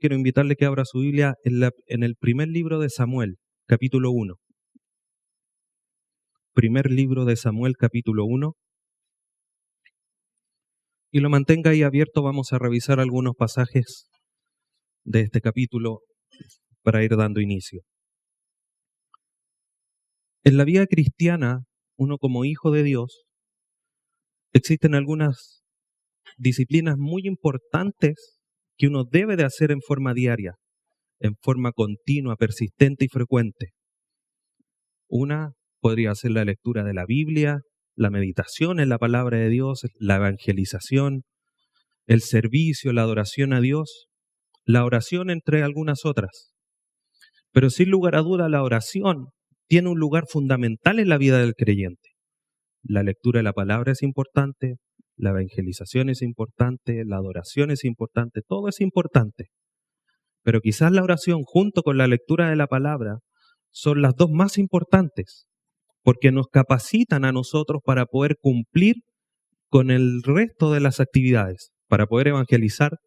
quiero invitarle que abra su Biblia en el primer libro de Samuel, capítulo 1. Primer libro de Samuel, capítulo 1. Y lo mantenga ahí abierto, vamos a revisar algunos pasajes de este capítulo para ir dando inicio. En la vida cristiana, uno como hijo de Dios, existen algunas disciplinas muy importantes que uno debe de hacer en forma diaria, en forma continua, persistente y frecuente. Una podría ser la lectura de la Biblia, la meditación en la palabra de Dios, la evangelización, el servicio, la adoración a Dios, la oración, entre algunas otras. Pero sin lugar a duda, la oración tiene un lugar fundamental en la vida del creyente. La lectura de la palabra es importante, la evangelización es importante, la adoración es importante, todo es importante. Pero quizás la oración junto con la lectura de la palabra son las dos más importantes, porque nos capacitan a nosotros para poder cumplir con el resto de las actividades. Para poder evangelizar,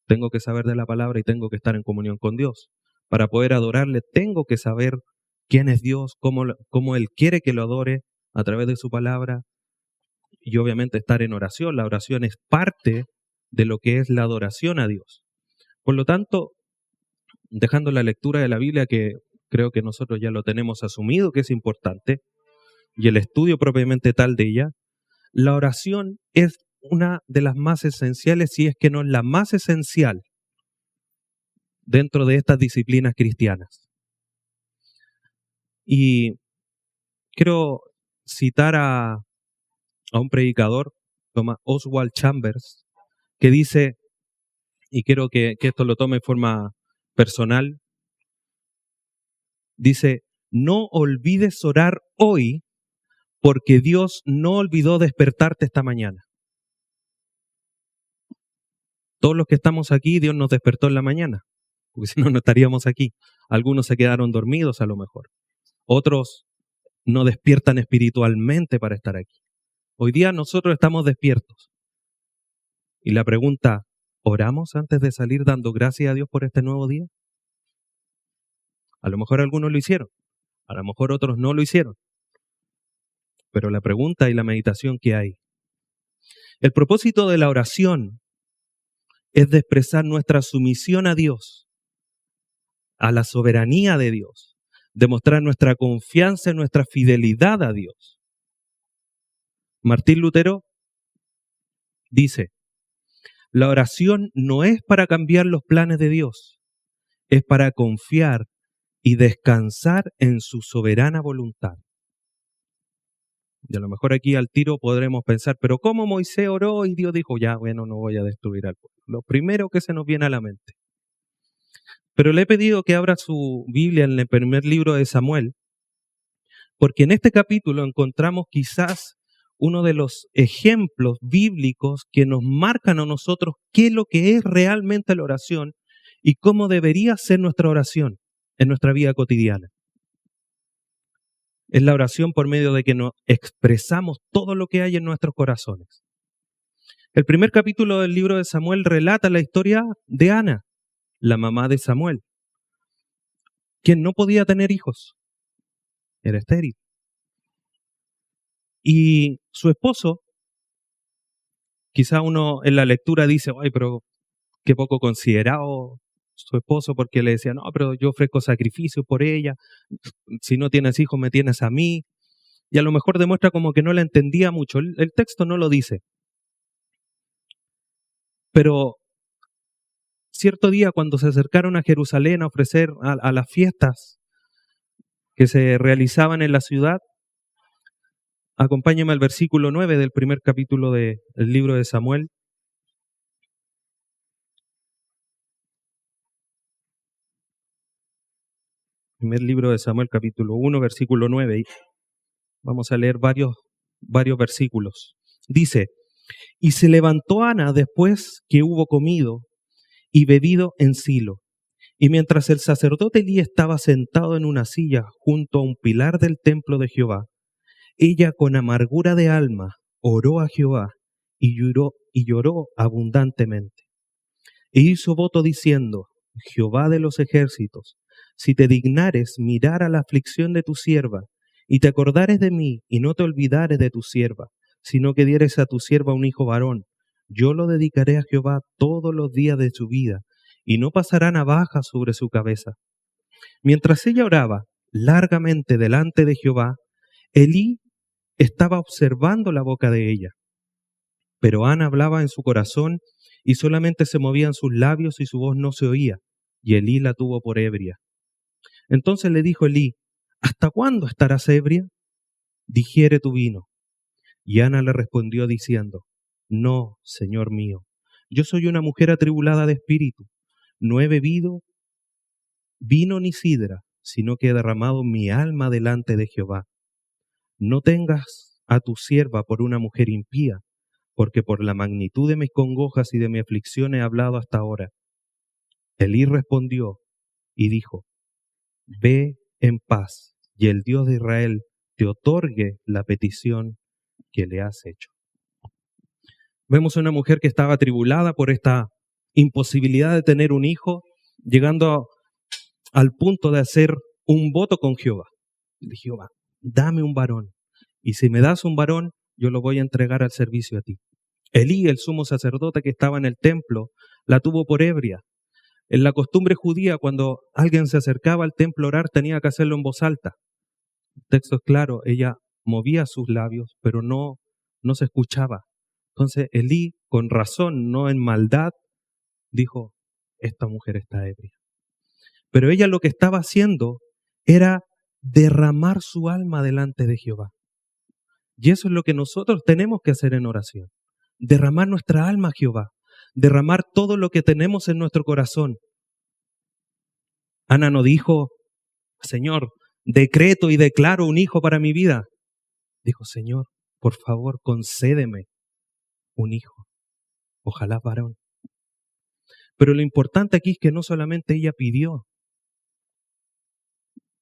tengo que saber de la palabra y tengo que estar en comunión con Dios. Para poder adorarle, tengo que saber quién es Dios, cómo Él quiere que lo adore a través de su palabra. Y obviamente estar en oración. La oración es parte de lo que es la adoración a Dios. Por lo tanto, dejando la lectura de la Biblia, que creo que nosotros ya lo tenemos asumido que es importante, y el estudio propiamente tal de ella, la oración es una de las más esenciales, si es que no es la más esencial, dentro de estas disciplinas cristianas. Y quiero citar a un predicador, Thomas Oswald Chambers, que dice, y quiero que esto lo tome de forma personal, dice: no olvides orar hoy porque Dios no olvidó despertarte esta mañana. Todos los que estamos aquí, Dios nos despertó en la mañana, porque si no, no estaríamos aquí. Algunos se quedaron dormidos a lo mejor. Otros no despiertan espiritualmente para estar aquí. Hoy día nosotros estamos despiertos. Y la pregunta, ¿oramos antes de salir dando gracias a Dios por este nuevo día? A lo mejor algunos lo hicieron, a lo mejor otros no lo hicieron. Pero la pregunta y la meditación que hay. El propósito de la oración es de expresar nuestra sumisión a Dios, a la soberanía de Dios, demostrar nuestra confianza en nuestra fidelidad a Dios. Martín Lutero dice: la oración no es para cambiar los planes de Dios, es para confiar y descansar en su soberana voluntad. Y a lo mejor aquí al tiro podremos pensar, pero ¿cómo Moisés oró y Dios dijo, ya, bueno, no voy a destruir al pueblo? Lo primero que se nos viene a la mente. Pero le he pedido que abra su Biblia en el primer libro de Samuel, porque en este capítulo encontramos quizás uno de los ejemplos bíblicos que nos marcan a nosotros qué es lo que es realmente la oración y cómo debería ser nuestra oración en nuestra vida cotidiana. Es la oración por medio de que nos expresamos todo lo que hay en nuestros corazones. El primer capítulo del libro de Samuel relata la historia de Ana, la mamá de Samuel, quien no podía tener hijos, era estéril. Y su esposo, quizá uno en la lectura dice, ay, pero qué poco considerado su esposo, porque le decía, no, pero yo ofrezco sacrificio por ella, si no tienes hijos me tienes a mí, y a lo mejor demuestra como que no la entendía mucho, el texto no lo dice. Pero cierto día cuando se acercaron a Jerusalén a ofrecer a las fiestas que se realizaban en la ciudad, acompáñame al versículo 9 del primer capítulo del libro de Samuel. Primer libro de Samuel, capítulo 1, versículo 9. Vamos a leer varios versículos. Dice, y se levantó Ana después que hubo comido y bebido en Silo. Y mientras el sacerdote Elí estaba sentado en una silla junto a un pilar del templo de Jehová, ella con amargura de alma oró a Jehová y lloró abundantemente. E hizo voto diciendo, Jehová de los ejércitos, si te dignares mirar a la aflicción de tu sierva, y te acordares de mí, y no te olvidares de tu sierva, sino que dieres a tu sierva un hijo varón, yo lo dedicaré a Jehová todos los días de su vida, y no pasará navaja sobre su cabeza. Mientras ella oraba largamente delante de Jehová, Elí estaba observando la boca de ella. Pero Ana hablaba en su corazón y solamente se movían sus labios y su voz no se oía. Y Elí la tuvo por ebria. Entonces le dijo Elí, ¿hasta cuándo estarás ebria? Digiere tu vino. Y Ana le respondió diciendo, no, Señor mío, yo soy una mujer atribulada de espíritu. No he bebido vino ni sidra, sino que he derramado mi alma delante de Jehová. No tengas a tu sierva por una mujer impía, porque por la magnitud de mis congojas y de mi aflicción he hablado hasta ahora. Elí respondió y dijo, ve en paz, y el Dios de Israel te otorgue la petición que le has hecho. Vemos a una mujer que estaba atribulada por esta imposibilidad de tener un hijo, llegando al punto de hacer un voto con Jehová. De Jehová, dame un varón, y si me das un varón, yo lo voy a entregar al servicio a ti. Elí, el sumo sacerdote que estaba en el templo, la tuvo por ebria. En la costumbre judía, cuando alguien se acercaba al templo a orar, tenía que hacerlo en voz alta. El texto es claro, ella movía sus labios, pero no se escuchaba. Entonces Elí, con razón, no en maldad, dijo, esta mujer está ebria. Pero ella lo que estaba haciendo era derramar su alma delante de Jehová. Y eso es lo que nosotros tenemos que hacer en oración. Derramar nuestra alma a Jehová. Derramar todo lo que tenemos en nuestro corazón. Ana no dijo, Señor, decreto y declaro un hijo para mi vida. Dijo, Señor, por favor, concédeme un hijo. Ojalá varón. Pero lo importante aquí es que no solamente ella pidió,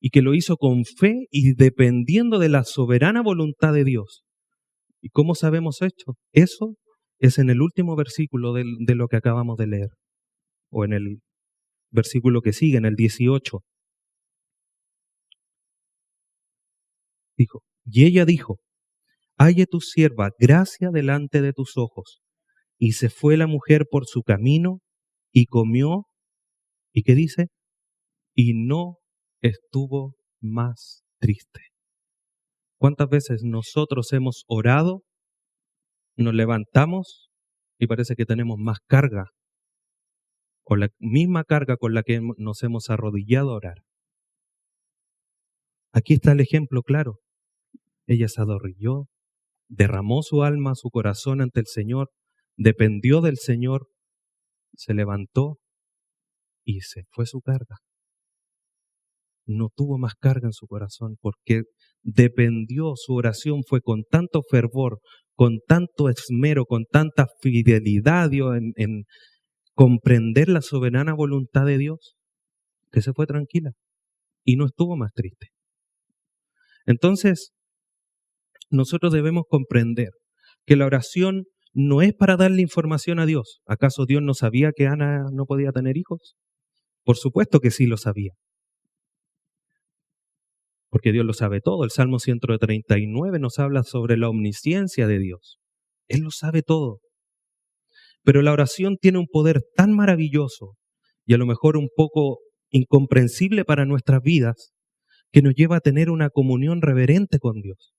y que lo hizo con fe y dependiendo de la soberana voluntad de Dios. ¿Y cómo sabemos esto? Eso es en el último versículo de lo que acabamos de leer, o en el versículo que sigue, en el 18. Dijo, y ella dijo, halle tu sierva gracia delante de tus ojos. Y se fue la mujer por su camino y comió, ¿y qué dice? Y no estuvo más triste. ¿Cuántas veces nosotros hemos orado, nos levantamos y parece que tenemos más carga, o la misma carga con la que nos hemos arrodillado a orar? Aquí está el ejemplo claro. Ella se arrodilló, derramó su alma, su corazón ante el Señor, dependió del Señor, se levantó y se fue su carga. No tuvo más carga en su corazón porque dependió, su oración fue con tanto fervor, con tanto esmero, con tanta fidelidad en comprender la soberana voluntad de Dios, que se fue tranquila y no estuvo más triste. Entonces, nosotros debemos comprender que la oración no es para darle información a Dios. ¿Acaso Dios no sabía que Ana no podía tener hijos? Por supuesto que sí lo sabía. Porque Dios lo sabe todo. El Salmo 139 nos habla sobre la omnisciencia de Dios. Él lo sabe todo. Pero la oración tiene un poder tan maravilloso y a lo mejor un poco incomprensible para nuestras vidas, que nos lleva a tener una comunión reverente con Dios.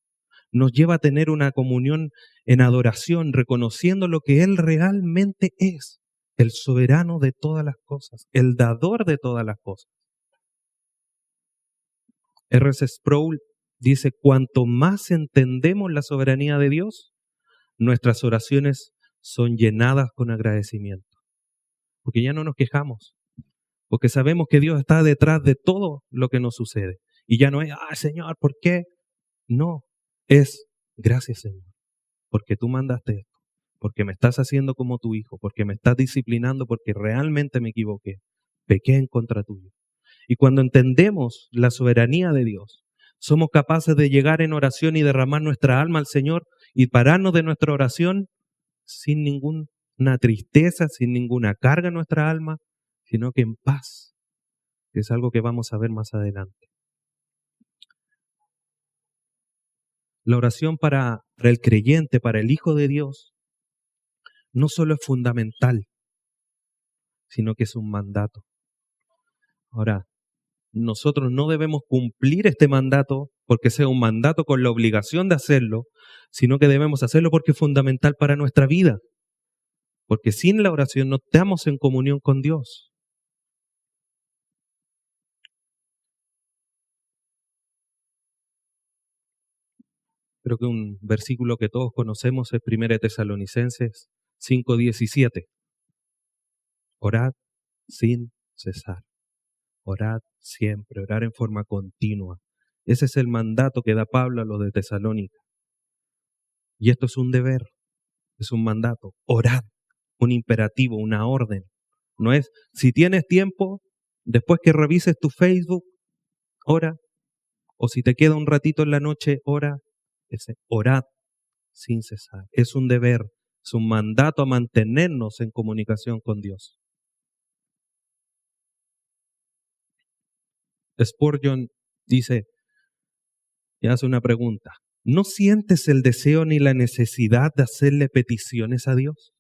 Nos lleva a tener una comunión en adoración, reconociendo lo que Él realmente es, el soberano de todas las cosas, el dador de todas las cosas. R.C. Sproul dice, cuanto más entendemos la soberanía de Dios, nuestras oraciones son llenadas con agradecimiento. Porque ya no nos quejamos, porque sabemos que Dios está detrás de todo lo que nos sucede. Y ya no es, Señor, ¿por qué? No, es gracias, Señor, porque tú mandaste esto, porque me estás haciendo como tu hijo, porque me estás disciplinando, porque realmente me equivoqué, pequé en contra tuyo. Y cuando entendemos la soberanía de Dios, somos capaces de llegar en oración y derramar nuestra alma al Señor y pararnos de nuestra oración sin ninguna tristeza, sin ninguna carga en nuestra alma, sino que en paz, que es algo que vamos a ver más adelante. La oración para el creyente, para el Hijo de Dios, no solo es fundamental, sino que es un mandato. Ahora, nosotros no debemos cumplir este mandato porque sea un mandato con la obligación de hacerlo, sino que debemos hacerlo porque es fundamental para nuestra vida. Porque sin la oración no estamos en comunión con Dios. Creo que un versículo que todos conocemos es 1 Tesalonicenses 5:17. Orad sin cesar. Orad siempre, orar en forma continua. Ese es el mandato que da Pablo a los de Tesalónica. Y esto es un deber, es un mandato. Orad, un imperativo, una orden. No es, si tienes tiempo, después que revises tu Facebook, ora. O si te queda un ratito en la noche, ora. Orad sin cesar. Es un deber, es un mandato a mantenernos en comunicación con Dios. Spurgeon dice, y hace una pregunta, ¿no sientes el deseo ni la necesidad de hacerle peticiones a Dios?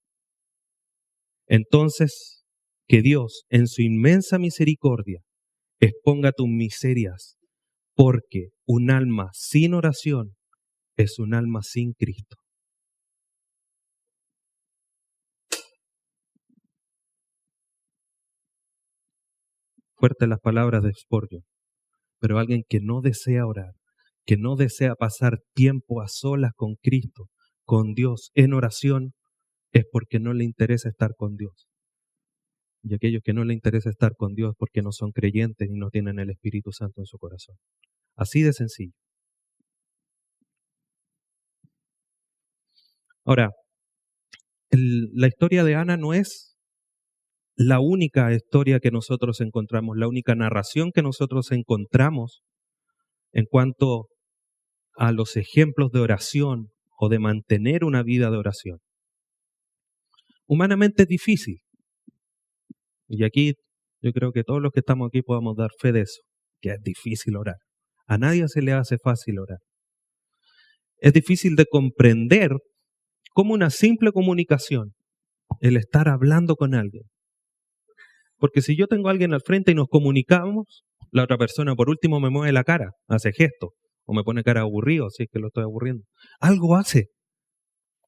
Entonces, que Dios, en su inmensa misericordia, exponga tus miserias, porque un alma sin oración es un alma sin Cristo. Fuertes las palabras de Spurgeon, pero alguien que no desea orar, que no desea pasar tiempo a solas con Cristo, con Dios, en oración, es porque no le interesa estar con Dios. Y aquellos que no le interesa estar con Dios porque no son creyentes y no tienen el Espíritu Santo en su corazón. Así de sencillo. Ahora, la historia de Ana no es la única historia que nosotros encontramos, la única narración que nosotros encontramos en cuanto a los ejemplos de oración o de mantener una vida de oración. Humanamente es difícil. Y aquí yo creo que todos los que estamos aquí podamos dar fe de eso, que es difícil orar. A nadie se le hace fácil orar. Es difícil de comprender cómo una simple comunicación, el estar hablando con alguien. Porque si yo tengo a alguien al frente y nos comunicamos, la otra persona por último me mueve la cara, hace gesto, o me pone cara aburrido, si es que lo estoy aburriendo. Algo hace.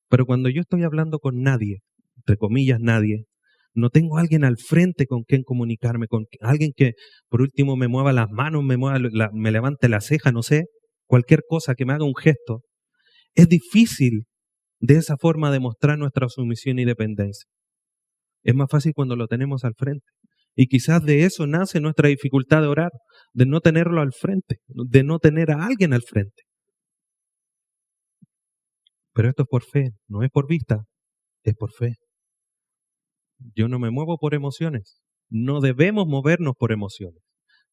Pero cuando yo estoy hablando con nadie, entre comillas nadie, no tengo a alguien al frente con quien comunicarme, con alguien que por último me mueva las manos, me levante la ceja, no sé, cualquier cosa que me haga un gesto, es difícil de esa forma demostrar nuestra sumisión y dependencia. Es más fácil cuando lo tenemos al frente. Y quizás de eso nace nuestra dificultad de orar, de no tenerlo al frente, de no tener a alguien al frente. Pero esto es por fe, no es por vista, es por fe. Yo no me muevo por emociones. No debemos movernos por emociones.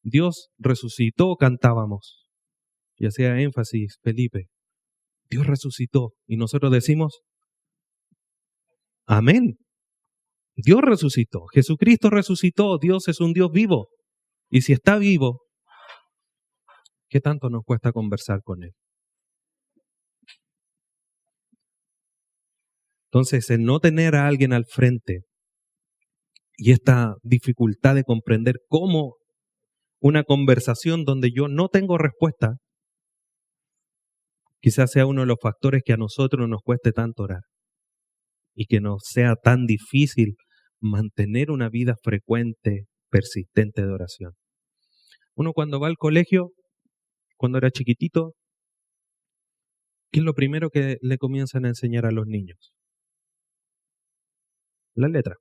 Dios resucitó, cantábamos. Y hacía énfasis Felipe. Dios resucitó. Y nosotros decimos, amén. Dios resucitó. Jesucristo resucitó. Dios es un Dios vivo. Y si está vivo, ¿qué tanto nos cuesta conversar con Él? Entonces, el no tener a alguien al frente y esta dificultad de comprender cómo una conversación donde yo no tengo respuesta, quizás sea uno de los factores que a nosotros nos cueste tanto orar y que nos sea tan difícil mantener una vida frecuente, persistente de oración. Uno cuando va al colegio, cuando era chiquitito, ¿qué es lo primero que le comienzan a enseñar a los niños? Las letras,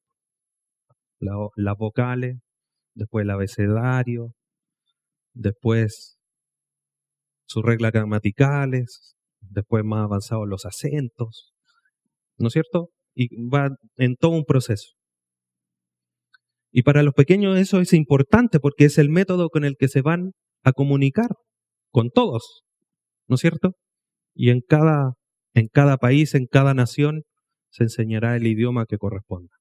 las vocales, después el abecedario, después sus reglas gramaticales, después más avanzados los acentos, ¿no es cierto? Y va en todo un proceso. Y para los pequeños eso es importante porque es el método con el que se van a comunicar con todos, ¿no es cierto? Y en cada país, en cada nación, se enseñará el idioma que corresponda.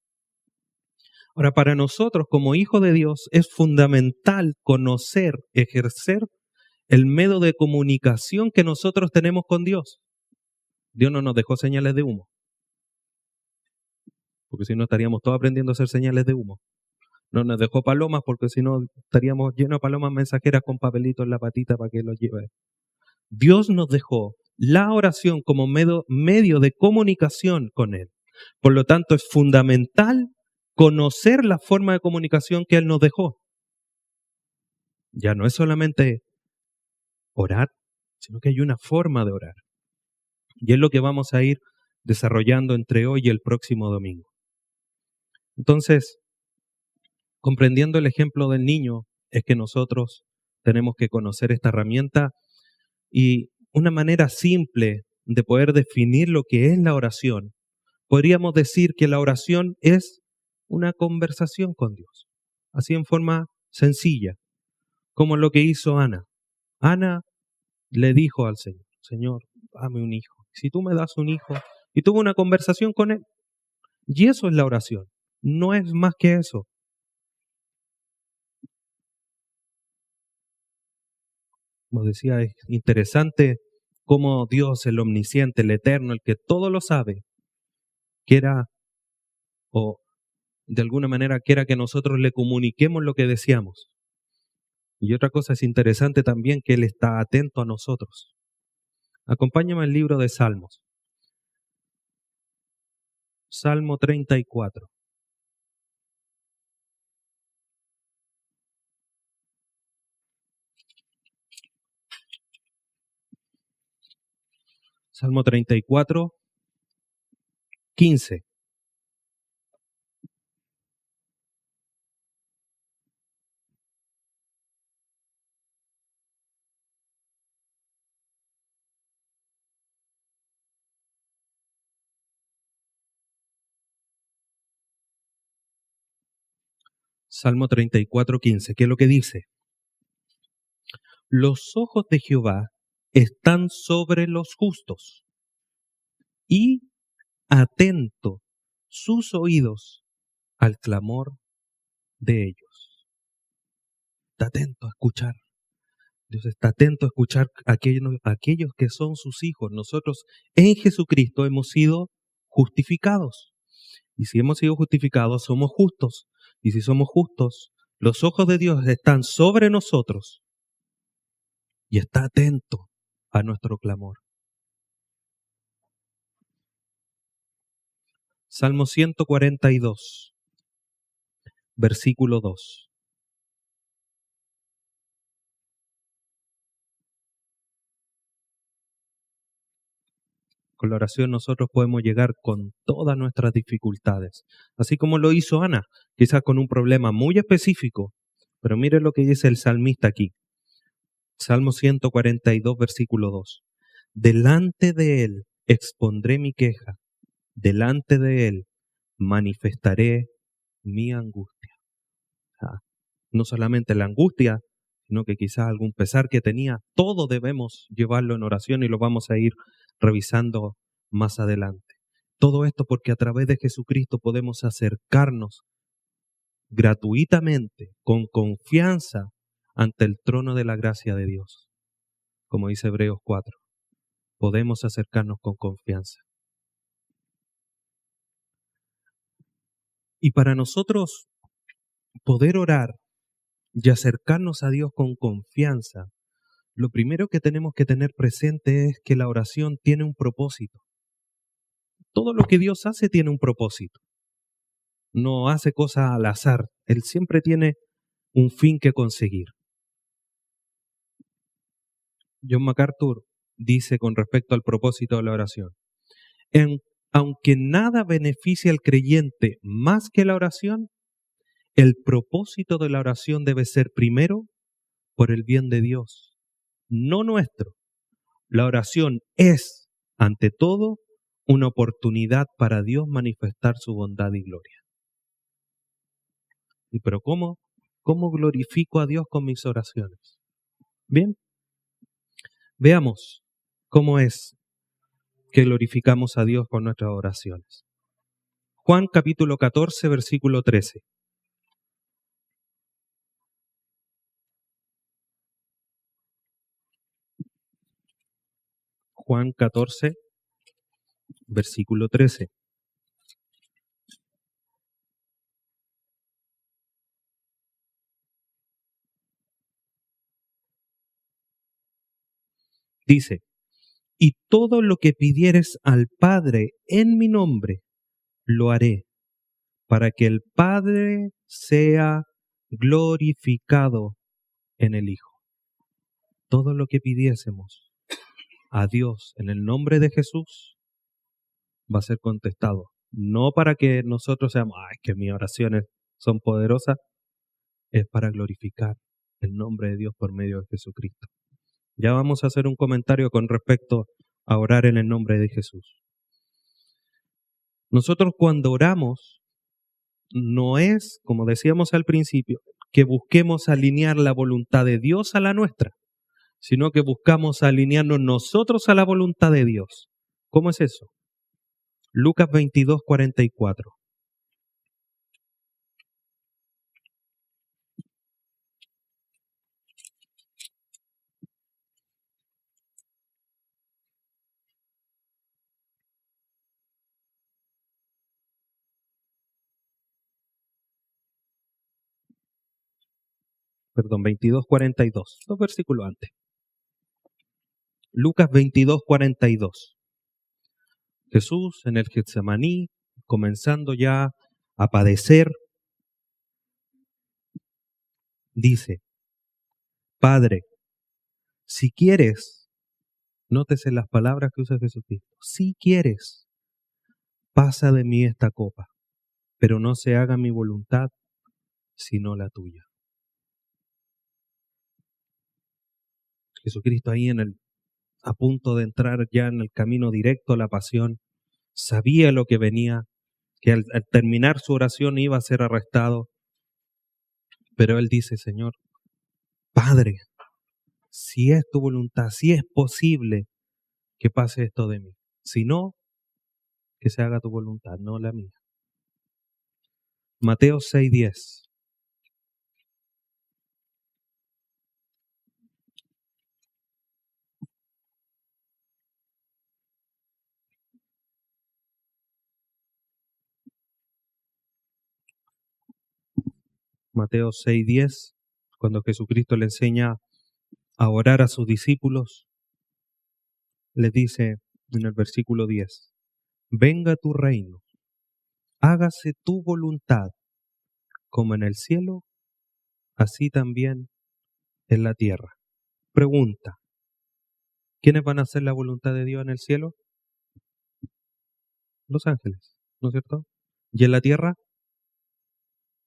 Ahora, para nosotros como hijos de Dios es fundamental conocer, ejercer el medio de comunicación que nosotros tenemos con Dios. Dios no nos dejó señales de humo, porque si no estaríamos todos aprendiendo a hacer señales de humo. No nos dejó palomas, porque si no estaríamos llenos de palomas mensajeras con papelitos en la patita para que los lleve. Dios nos dejó la oración como medio de comunicación con Él. Por lo tanto, es fundamental conocer la forma de comunicación que Él nos dejó. Ya no es solamente orar, sino que hay una forma de orar. Y es lo que vamos a ir desarrollando entre hoy y el próximo domingo. Entonces, comprendiendo el ejemplo del niño, es que nosotros tenemos que conocer esta herramienta y una manera simple de poder definir lo que es la oración. Podríamos decir que la oración es una conversación con Dios, así en forma sencilla, como lo que hizo Ana. Ana le dijo al Señor, Señor, dame un hijo. Si tú me das un hijo, y tuvo una conversación con Él. Y eso es la oración, no es más que eso. Como decía, es interesante cómo Dios, el omnisciente, el eterno, el que todo lo sabe, quiera, o de alguna manera quiera que nosotros le comuniquemos lo que deseamos. Y otra cosa es interesante también, que Él está atento a nosotros. Acompáñame al libro de Salmos. Salmo 34. Salmo 34, 15. Salmo 34, 15. ¿Qué es lo que dice? Los ojos de Jehová están sobre los justos y atento sus oídos al clamor de ellos. Está atento a escuchar. Dios está atento a escuchar a aquellos que son sus hijos. Nosotros en Jesucristo hemos sido justificados. Y si hemos sido justificados, somos justos. Y si somos justos, los ojos de Dios están sobre nosotros y está atento a nuestro clamor. Salmo 142, versículo 2. Con la oración nosotros podemos llegar con todas nuestras dificultades, así como lo hizo Ana, quizás con un problema muy específico. Pero mire lo que dice el salmista aquí. Salmo 142, versículo 2. Delante de Él expondré mi queja, delante de Él manifestaré mi angustia. No solamente la angustia, sino que quizás algún pesar que tenía, todo debemos llevarlo en oración y lo vamos a ir revisando más adelante. Todo esto porque a través de Jesucristo podemos acercarnos gratuitamente, con confianza, ante el trono de la gracia de Dios. Como dice Hebreos 4, podemos acercarnos con confianza. Y para nosotros poder orar y acercarnos a Dios con confianza, lo primero que tenemos que tener presente es que la oración tiene un propósito. Todo lo que Dios hace tiene un propósito. No hace cosas al azar. Él siempre tiene un fin que conseguir. John MacArthur dice con respecto al propósito de la oración: aunque nada beneficia al creyente más que la oración, el propósito de la oración debe ser primero por el bien de Dios, no nuestro. La oración es, ante todo, una oportunidad para Dios manifestar su bondad y gloria. Pero ¿cómo glorifico a Dios con mis oraciones? Bien, veamos cómo es que glorificamos a Dios con nuestras oraciones. Juan capítulo 14, versículo 13. Juan 14, versículo 13. Dice, y todo lo que pidieres al Padre en mi nombre, lo haré, para que el Padre sea glorificado en el Hijo. Todo lo que pidiésemos a Dios en el nombre de Jesús va a ser contestado. No para que nosotros seamos, ay, que mis oraciones son poderosas, es para glorificar el nombre de Dios por medio de Jesucristo. Ya vamos a hacer un comentario con respecto a orar en el nombre de Jesús. Nosotros cuando oramos, no es, como decíamos al principio, que busquemos alinear la voluntad de Dios a la nuestra, sino que buscamos alinearnos nosotros a la voluntad de Dios. ¿Cómo es eso? Lucas 22, 44. Perdón, 22, 42. Dos versículos antes. Lucas 22, 42. Jesús en el Getsemaní, comenzando ya a padecer, dice, Padre, si quieres, nótese las palabras que usa Jesucristo, si quieres, pasa de mí esta copa, pero no se haga mi voluntad, sino la tuya. Jesucristo ahí a punto de entrar ya en el camino directo a la pasión, sabía lo que venía, que al terminar su oración iba a ser arrestado, pero él dice, Señor, Padre, si es tu voluntad, si es posible que pase esto de mí, si no, que se haga tu voluntad, no la mía. Mateo 6:10. Mateo 6:10, cuando Jesucristo le enseña a orar a sus discípulos, les dice en el versículo 10, venga tu reino, hágase tu voluntad, como en el cielo, así también en la tierra. Pregunta, ¿quiénes van a hacer la voluntad de Dios en el cielo? Los ángeles, ¿no es cierto? Y en la tierra,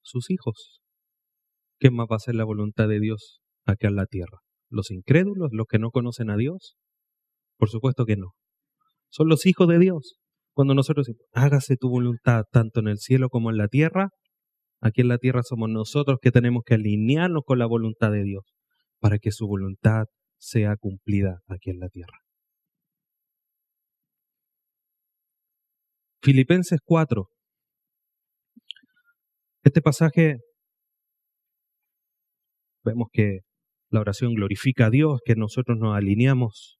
sus hijos. ¿Quién más va a hacer la voluntad de Dios acá en la tierra? ¿Los incrédulos, los que no conocen a Dios? Por supuesto que no. Son los hijos de Dios. Cuando nosotros decimos, hágase tu voluntad tanto en el cielo como en la tierra, aquí en la tierra somos nosotros que tenemos que alinearnos con la voluntad de Dios para que su voluntad sea cumplida aquí en la tierra. Filipenses 4. Este pasaje vemos que la oración glorifica a Dios, que nosotros nos alineamos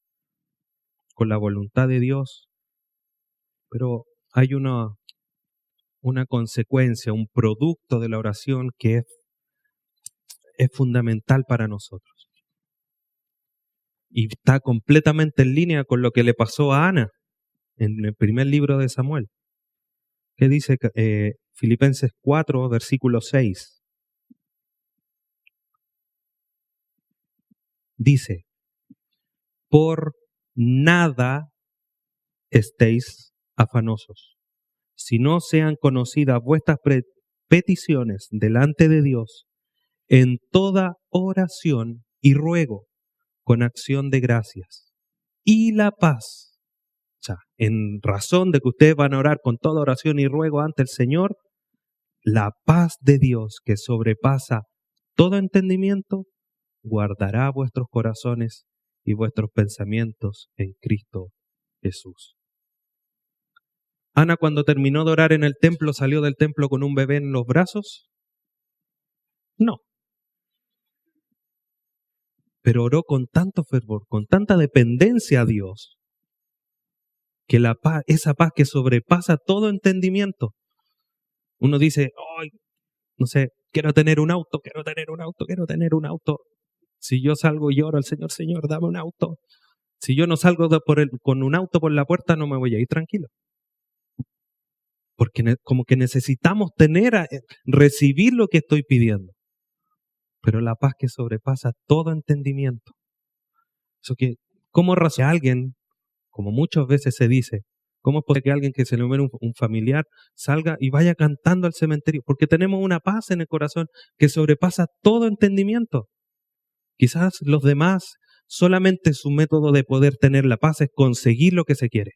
con la voluntad de Dios, pero hay una consecuencia, un producto de la oración que es fundamental para nosotros. Y está completamente en línea con lo que le pasó a Ana en el primer libro de Samuel. ¿Qué dice Filipenses 4, versículo 6? Dice, por nada estéis afanosos, si no sean conocidas vuestras peticiones delante de Dios en toda oración y ruego con acción de gracias. Y la paz, o sea, en razón de que ustedes van a orar con toda oración y ruego ante el Señor, la paz de Dios que sobrepasa todo entendimiento, guardará vuestros corazones y vuestros pensamientos en Cristo Jesús. Ana, cuando terminó de orar en el templo, ¿salió del templo con un bebé en los brazos? No. Pero oró con tanto fervor, con tanta dependencia a Dios, que la paz, esa paz que sobrepasa todo entendimiento. Uno dice, ay, no sé, quiero tener un auto, quiero tener un auto, quiero tener un auto. Si yo salgo y lloro al Señor, Señor, dame un auto. Si yo no salgo con un auto por la puerta, no me voy a ir tranquilo. Porque como que necesitamos recibir lo que estoy pidiendo. Pero la paz que sobrepasa todo entendimiento. Eso que, ¿cómo razona alguien, como muchas veces se dice, cómo es posible que alguien que se le muere un familiar salga y vaya cantando al cementerio? Porque tenemos una paz en el corazón que sobrepasa todo entendimiento. Quizás los demás, solamente su método de poder tener la paz es conseguir lo que se quiere.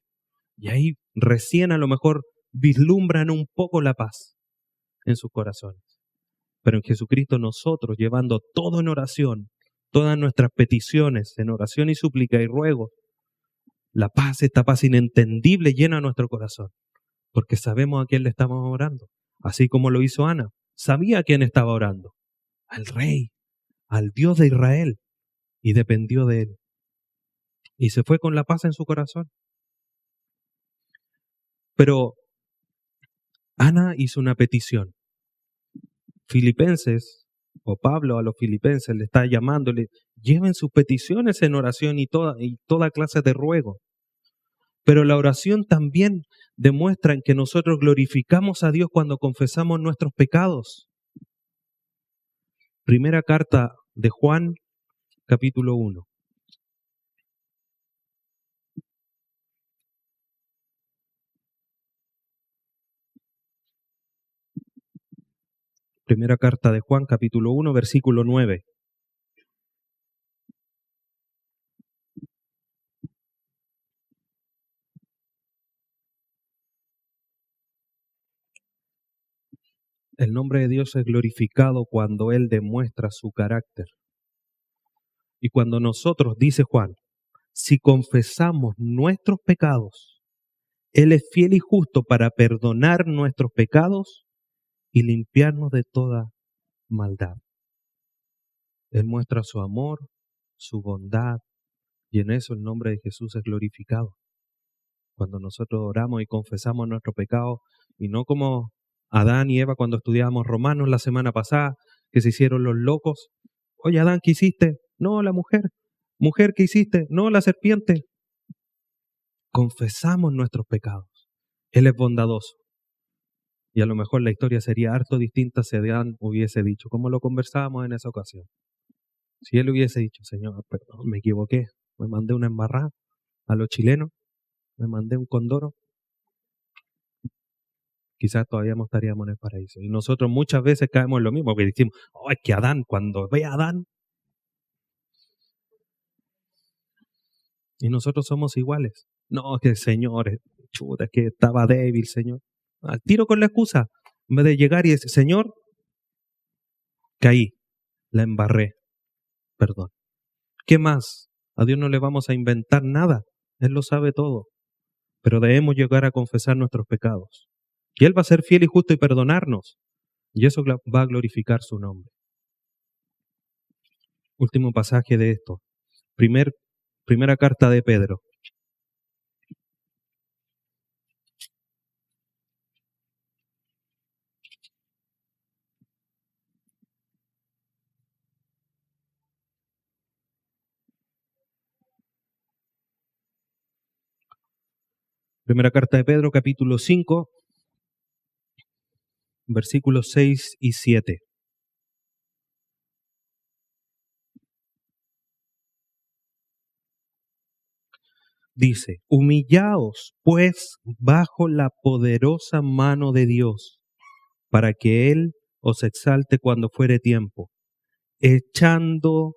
Y ahí recién a lo mejor vislumbran un poco la paz en sus corazones. Pero en Jesucristo nosotros, llevando todo en oración, todas nuestras peticiones en oración y súplica y ruego, la paz, esta paz inentendible llena nuestro corazón, porque sabemos a quién le estamos orando. Así como lo hizo Ana, sabía a quién estaba orando, al Rey, al Dios de Israel, y dependió de él. Y se fue con la paz en su corazón. Pero Ana hizo una petición. Filipenses, o Pablo a los filipenses le está llamándole, lleven sus peticiones en oración y toda clase de ruego. Pero la oración también demuestra en que nosotros glorificamos a Dios cuando confesamos nuestros pecados. Primera carta de Juan, capítulo 1. Primera carta de Juan, capítulo 1, versículo 9. El nombre de Dios es glorificado cuando Él demuestra su carácter. Y cuando nosotros, dice Juan, si confesamos nuestros pecados, Él es fiel y justo para perdonar nuestros pecados y limpiarnos de toda maldad. Él muestra su amor, su bondad, y en eso el nombre de Jesús es glorificado. Cuando nosotros oramos y confesamos nuestro pecado, y no como Adán y Eva cuando estudiábamos Romanos la semana pasada, que se hicieron los locos. Oye, Adán, ¿qué hiciste? No, la mujer. Mujer, ¿qué hiciste? No, la serpiente. Confesamos nuestros pecados. Él es bondadoso. Y a lo mejor la historia sería harto distinta si Adán hubiese dicho, como lo conversábamos en esa ocasión. Si él hubiese dicho, Señor, perdón, me equivoqué, me mandé una embarrada a los chilenos, me mandé un condoro, quizás todavía no estaríamos en el paraíso. Y nosotros muchas veces caemos en lo mismo, porque decimos, oh, es que Adán, cuando ve a Adán, y nosotros somos iguales. No, es que Señor, chuta, es que estaba débil, Señor. Al tiro con la excusa, en vez de llegar y decir, Señor, caí, la embarré, perdón. ¿Qué más? A Dios no le vamos a inventar nada, Él lo sabe todo. Pero debemos llegar a confesar nuestros pecados. Y Él va a ser fiel y justo y perdonarnos. Y eso va a glorificar su nombre. Último pasaje de esto. Primera carta de Pedro. Primera carta de Pedro, capítulo 5, versículos 6 y 7. Dice, humillaos pues bajo la poderosa mano de Dios, para que Él os exalte cuando fuere tiempo, echando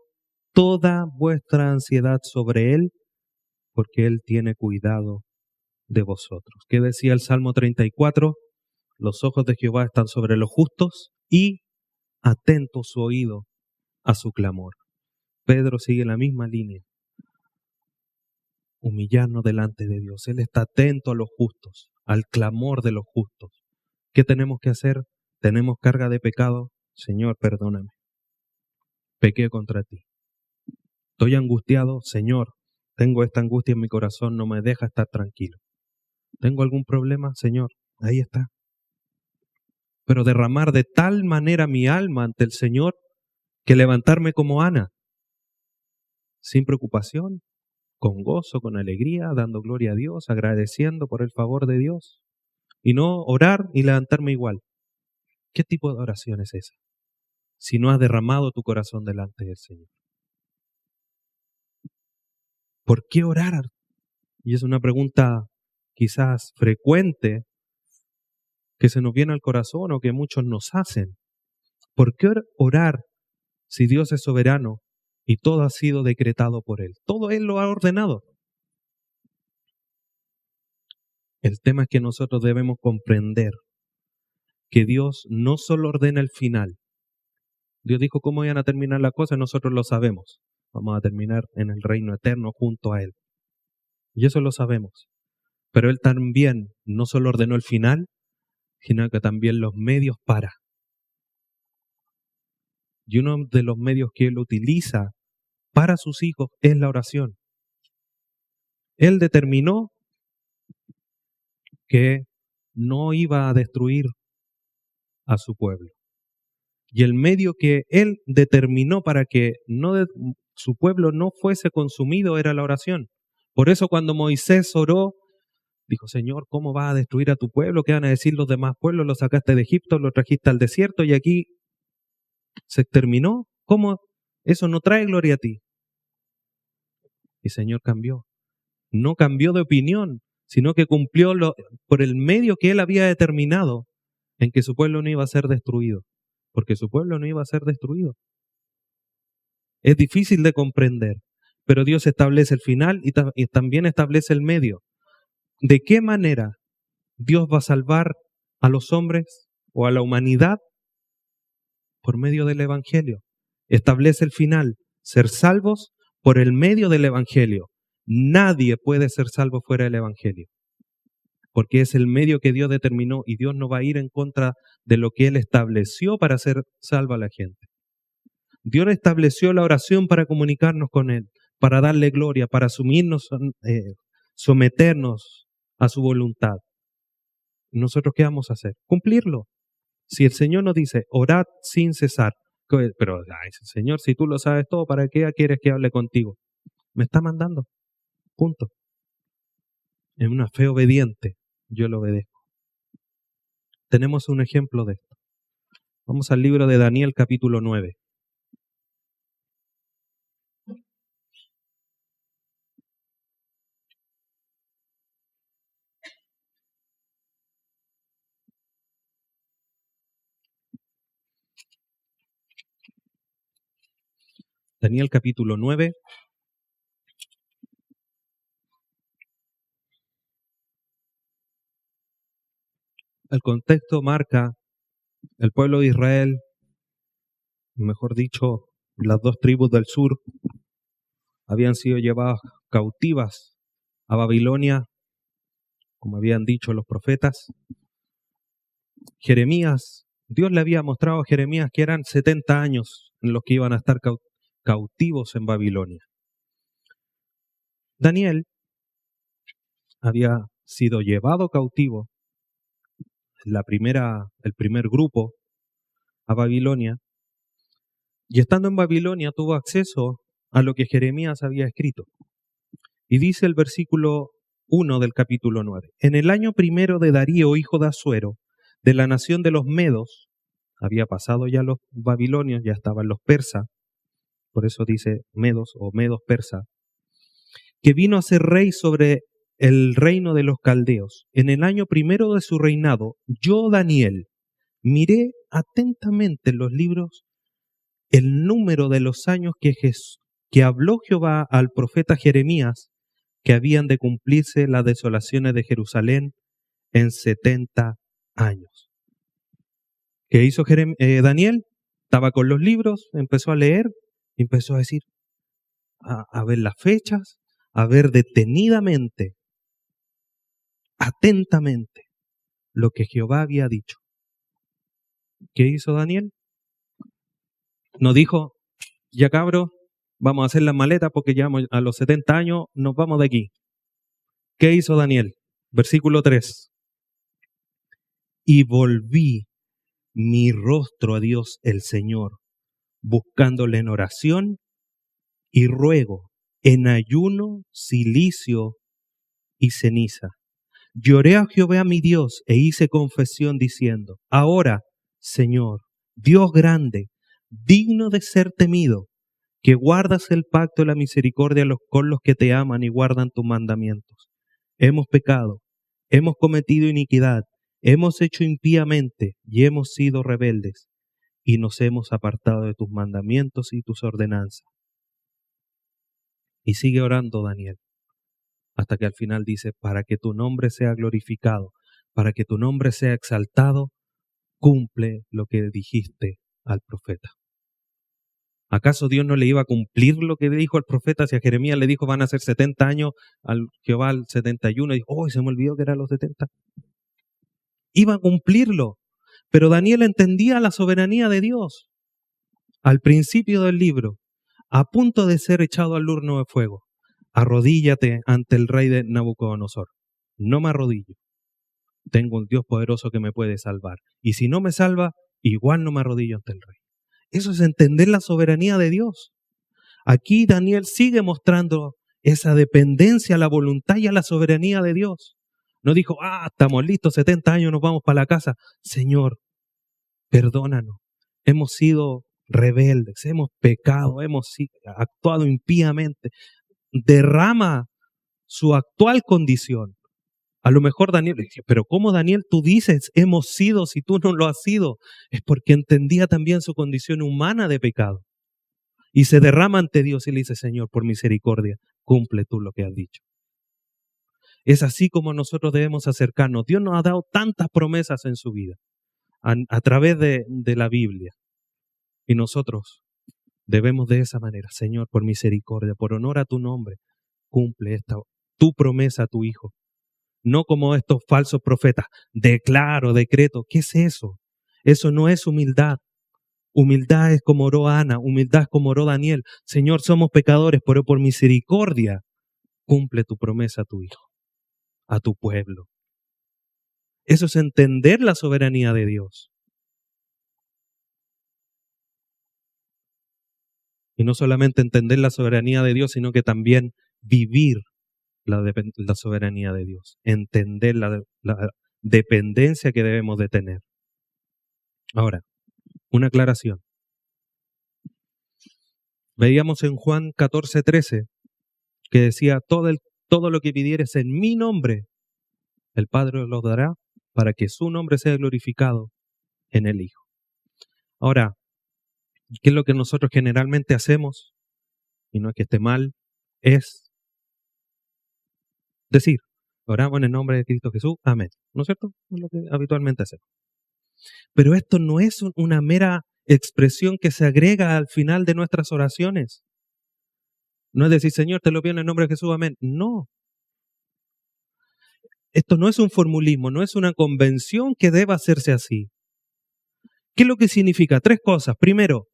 toda vuestra ansiedad sobre Él, porque Él tiene cuidado de vosotros. ¿Qué decía el Salmo 34? Los ojos de Jehová están sobre los justos y atento su oído a su clamor. Pedro sigue la misma línea. Humillarnos delante de Dios. Él está atento a los justos, al clamor de los justos. ¿Qué tenemos que hacer? ¿Tenemos carga de pecado? Señor, perdóname. Pequé contra ti. Estoy angustiado. Señor, tengo esta angustia en mi corazón, no me deja estar tranquilo. ¿Tengo algún problema? Señor, ahí está. Pero derramar de tal manera mi alma ante el Señor que levantarme como Ana, sin preocupación, con gozo, con alegría, dando gloria a Dios, agradeciendo por el favor de Dios, y no orar y levantarme igual. ¿Qué tipo de oración es esa? Si no has derramado tu corazón delante del Señor. ¿Por qué orar? Y es una pregunta quizás frecuente que se nos viene al corazón o que muchos nos hacen. ¿Por qué orar si Dios es soberano y todo ha sido decretado por Él? Todo Él lo ha ordenado. El tema es que nosotros debemos comprender que Dios no solo ordena el final. Dios dijo cómo iban a terminar las cosas, nosotros lo sabemos. Vamos a terminar en el reino eterno junto a Él. Y eso lo sabemos. Pero Él también no solo ordenó el final, sino que también los medios para. Y uno de los medios que Él utiliza para sus hijos es la oración. Él determinó que no iba a destruir a su pueblo. Y el medio que Él determinó para que su pueblo no fuese consumido era la oración. Por eso cuando Moisés oró, dijo, Señor, ¿cómo vas a destruir a tu pueblo? ¿Qué van a decir los demás pueblos? Lo sacaste de Egipto, lo trajiste al desierto y aquí se terminó. ¿Cómo? Eso no trae gloria a ti. Y el Señor cambió. No cambió de opinión, sino que cumplió por el medio que Él había determinado en que su pueblo no iba a ser destruido. Porque su pueblo no iba a ser destruido. Es difícil de comprender, pero Dios establece el final y también establece el medio. ¿De qué manera Dios va a salvar a los hombres o a la humanidad? Por medio del Evangelio. Establece el final, ser salvos por el medio del Evangelio. Nadie puede ser salvo fuera del Evangelio, porque es el medio que Dios determinó y Dios no va a ir en contra de lo que Él estableció para hacer salva a la gente. Dios estableció la oración para comunicarnos con Él, para darle gloria, para asumirnos, someternos a su voluntad. ¿Nosotros qué vamos a hacer? Cumplirlo. Si el Señor nos dice, orad sin cesar, pero Señor, si tú lo sabes todo, ¿para qué quieres que hable contigo? Me está mandando. Punto. En una fe obediente, yo lo obedezco. Tenemos un ejemplo de esto. Vamos al libro de Daniel capítulo 9. Daniel capítulo 9. El contexto marca el pueblo de Israel, mejor dicho, las dos tribus del sur, habían sido llevadas cautivas a Babilonia, como habían dicho los profetas. Jeremías, Dios le había mostrado a Jeremías que eran 70 años en los que iban a estar cautivos en Babilonia. Daniel había sido llevado cautivo, el primer grupo, a Babilonia, y estando en Babilonia tuvo acceso a lo que Jeremías había escrito. Y dice el versículo 1 del capítulo 9. En el año primero de Darío, hijo de Asuero, de la nación de los Medos, había pasado ya los babilonios, ya estaban los persas, por eso dice Medos o Medos persa, que vino a ser rey sobre el reino de los caldeos. En el año primero de su reinado, yo, Daniel, miré atentamente en los libros el número de los años que habló Jehová al profeta Jeremías, que habían de cumplirse las desolaciones de Jerusalén en 70 años. ¿Qué hizo Daniel? Estaba con los libros, empezó a leer, empezó a decir, a ver las fechas, a ver detenidamente, atentamente, lo que Jehová había dicho. ¿Qué hizo Daniel? No dijo, ya cabro, vamos a hacer las maletas porque ya a los 70 años nos vamos de aquí. ¿Qué hizo Daniel? Versículo 3. Y volví mi rostro a Dios el Señor, buscándole en oración y ruego, en ayuno, cilicio y ceniza. Lloré a Jehová mi Dios e hice confesión diciendo, ahora, Señor, Dios grande, digno de ser temido, que guardas el pacto de la misericordia con los que te aman y guardan tus mandamientos. Hemos pecado, hemos cometido iniquidad, hemos hecho impíamente y hemos sido rebeldes y nos hemos apartado de tus mandamientos y tus ordenanzas. Y sigue orando Daniel, hasta que al final dice, para que tu nombre sea glorificado, para que tu nombre sea exaltado, cumple lo que dijiste al profeta. ¿Acaso Dios no le iba a cumplir lo que dijo al profeta? Si a Jeremías le dijo van a ser 70 años, al Jehová al 71, y dijo, oh, se me olvidó que eran los 70. Iba a cumplirlo, pero Daniel entendía la soberanía de Dios. Al principio del libro, a punto de ser echado al horno de fuego, arrodíllate ante el rey de Nabucodonosor. No me arrodillo. Tengo un Dios poderoso que me puede salvar. Y si no me salva, igual no me arrodillo ante el rey. Eso es entender la soberanía de Dios. Aquí Daniel sigue mostrando esa dependencia a la voluntad y a la soberanía de Dios. No dijo, estamos listos, 70 años, nos vamos para la casa. Señor, perdónanos. Hemos sido rebeldes, hemos pecado, hemos actuado impíamente. Derrama su actual condición. A lo mejor Daniel dice, pero ¿cómo Daniel tú dices hemos sido si tú no lo has sido? Es porque entendía también su condición humana de pecado. Y se derrama ante Dios y le dice, Señor, por misericordia, cumple tú lo que has dicho. Es así como nosotros debemos acercarnos. Dios nos ha dado tantas promesas en su vida, a través de la Biblia. Y nosotros debemos de esa manera, Señor, por misericordia, por honor a tu nombre, cumple tu promesa a tu Hijo. No como estos falsos profetas, declaro, decreto. ¿Qué es eso? Eso no es humildad. Humildad es como oró Ana, humildad es como oró Daniel. Señor, somos pecadores, pero por misericordia cumple tu promesa a tu Hijo, a tu pueblo. Eso es entender la soberanía de Dios. Y no solamente entender la soberanía de Dios, sino que también vivir la soberanía de Dios. Entender la dependencia que debemos de tener. Ahora, una aclaración. Veíamos en Juan 14:13 que decía, todo lo que pidieres en mi nombre, el Padre os lo dará para que su nombre sea glorificado en el Hijo. Ahora, ¿qué es lo que nosotros generalmente hacemos? Y no es que esté mal, es decir, oramos en el nombre de Cristo Jesús, amén. ¿No es cierto? Es lo que habitualmente hacemos. Pero esto no es una mera expresión que se agrega al final de nuestras oraciones. No es decir, Señor, te lo pido en el nombre de Jesús, amén. No. Esto no es un formulismo, no es una convención que deba hacerse así. ¿Qué es lo que significa? Tres cosas. Primero,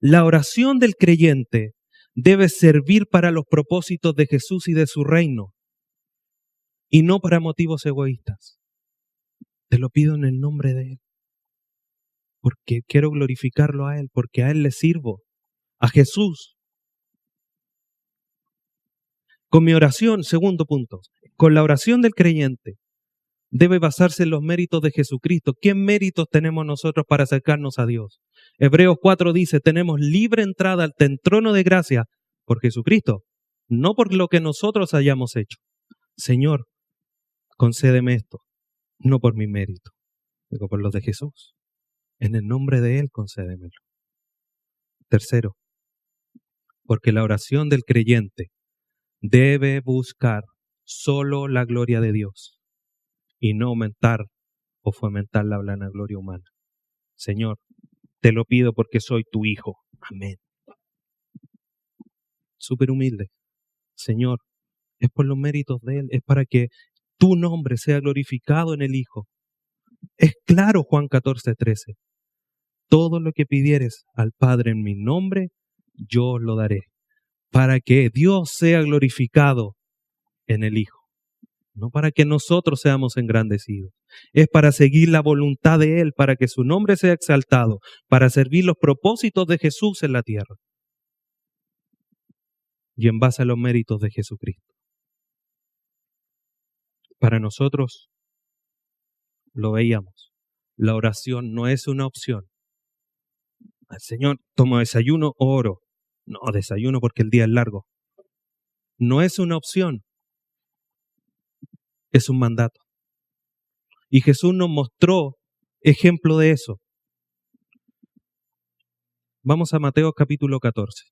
la oración del creyente debe servir para los propósitos de Jesús y de su reino, y no para motivos egoístas. Te lo pido en el nombre de Él, porque quiero glorificarlo a Él, porque a Él le sirvo, a Jesús. Con mi oración, segundo punto, con la oración del creyente debe basarse en los méritos de Jesucristo. ¿Qué méritos tenemos nosotros para acercarnos a Dios? Hebreos 4 dice, tenemos libre entrada al trono de gracia por Jesucristo, no por lo que nosotros hayamos hecho. Señor, concédeme esto, no por mi mérito, sino por los de Jesús. En el nombre de Él, concédemelo. Tercero, porque la oración del creyente debe buscar solo la gloria de Dios y no aumentar o fomentar la vanagloria humana. Señor, te lo pido porque soy tu hijo. Amén. Súper humilde. Señor, es por los méritos de Él, es para que tu nombre sea glorificado en el Hijo. Es claro Juan 14:13. Todo lo que pidieres al Padre en mi nombre, yo os lo daré, para que Dios sea glorificado en el Hijo. no para que nosotros seamos engrandecidos. Es para seguir la voluntad de Él, para que su nombre sea exaltado, para servir los propósitos de Jesús en la tierra y en base a los méritos de Jesucristo. Para nosotros, lo veíamos, la oración no es una opción. Al Señor, tomo desayuno o oro. No, desayuno porque el día es largo. No es una opción, es un mandato. Y Jesús nos mostró ejemplo de eso. Vamos a Mateo capítulo 14.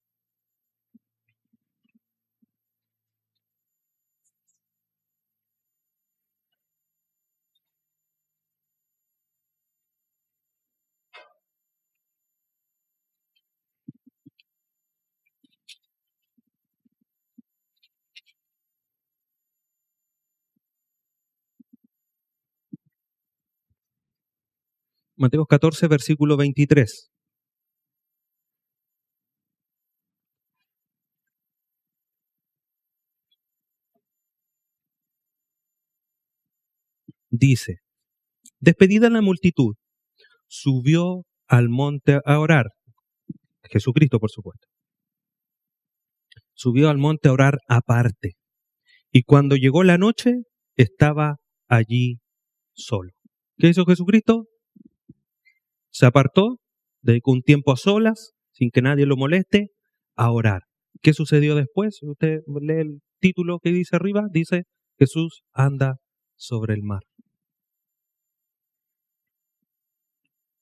Mateo 14, versículo 23. Dice, despedida la multitud, subió al monte a orar. Jesucristo, por supuesto. Subió al monte a orar aparte. Y cuando llegó la noche, estaba allí solo. ¿Qué hizo Jesucristo? Se apartó, dedicó un tiempo a solas, sin que nadie lo moleste, a orar. ¿Qué sucedió después? Usted lee el título que dice arriba, dice, Jesús anda sobre el mar.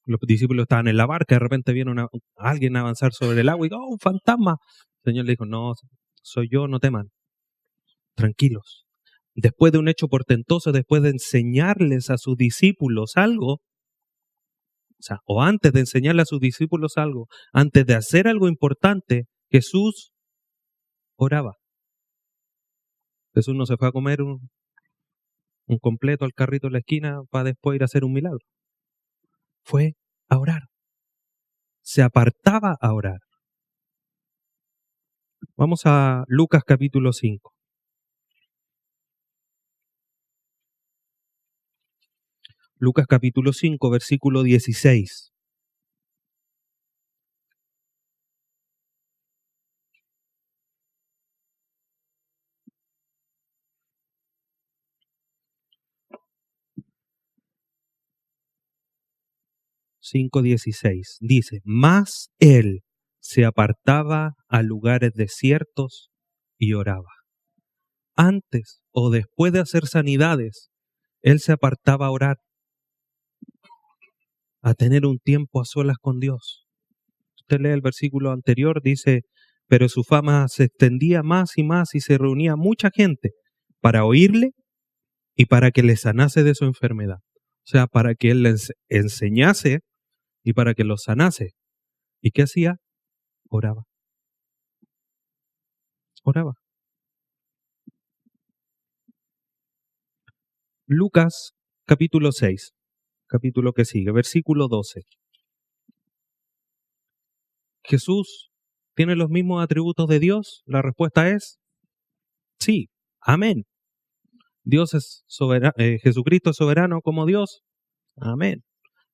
Los discípulos estaban en la barca, de repente vieron a alguien avanzar sobre el agua y ¡oh, un fantasma! El Señor le dijo, no, soy yo, no teman, tranquilos. Después de un hecho portentoso, después de enseñarles a sus discípulos algo, o antes de enseñarle a sus discípulos algo, antes de hacer algo importante, Jesús oraba. Jesús no se fue a comer un completo al carrito en la esquina para después ir a hacer un milagro. Fue a orar. Se apartaba a orar. Vamos a Lucas capítulo 5. Lucas capítulo 5, versículo 16. Dice, mas él se apartaba a lugares desiertos y oraba. Antes o después de hacer sanidades, él se apartaba a orar, a tener un tiempo a solas con Dios. Usted lee el versículo anterior, dice, pero su fama se extendía más y se reunía mucha gente para oírle y para que le sanase de su enfermedad. O sea, para que él les enseñase y para que los sanase. ¿Y qué hacía? Oraba. Oraba. Lucas capítulo 6, capítulo que sigue, versículo 12. ¿Jesús tiene los mismos atributos de Dios? La respuesta es sí. Amén. Dios es soberano, Jesucristo es soberano como Dios. Amén.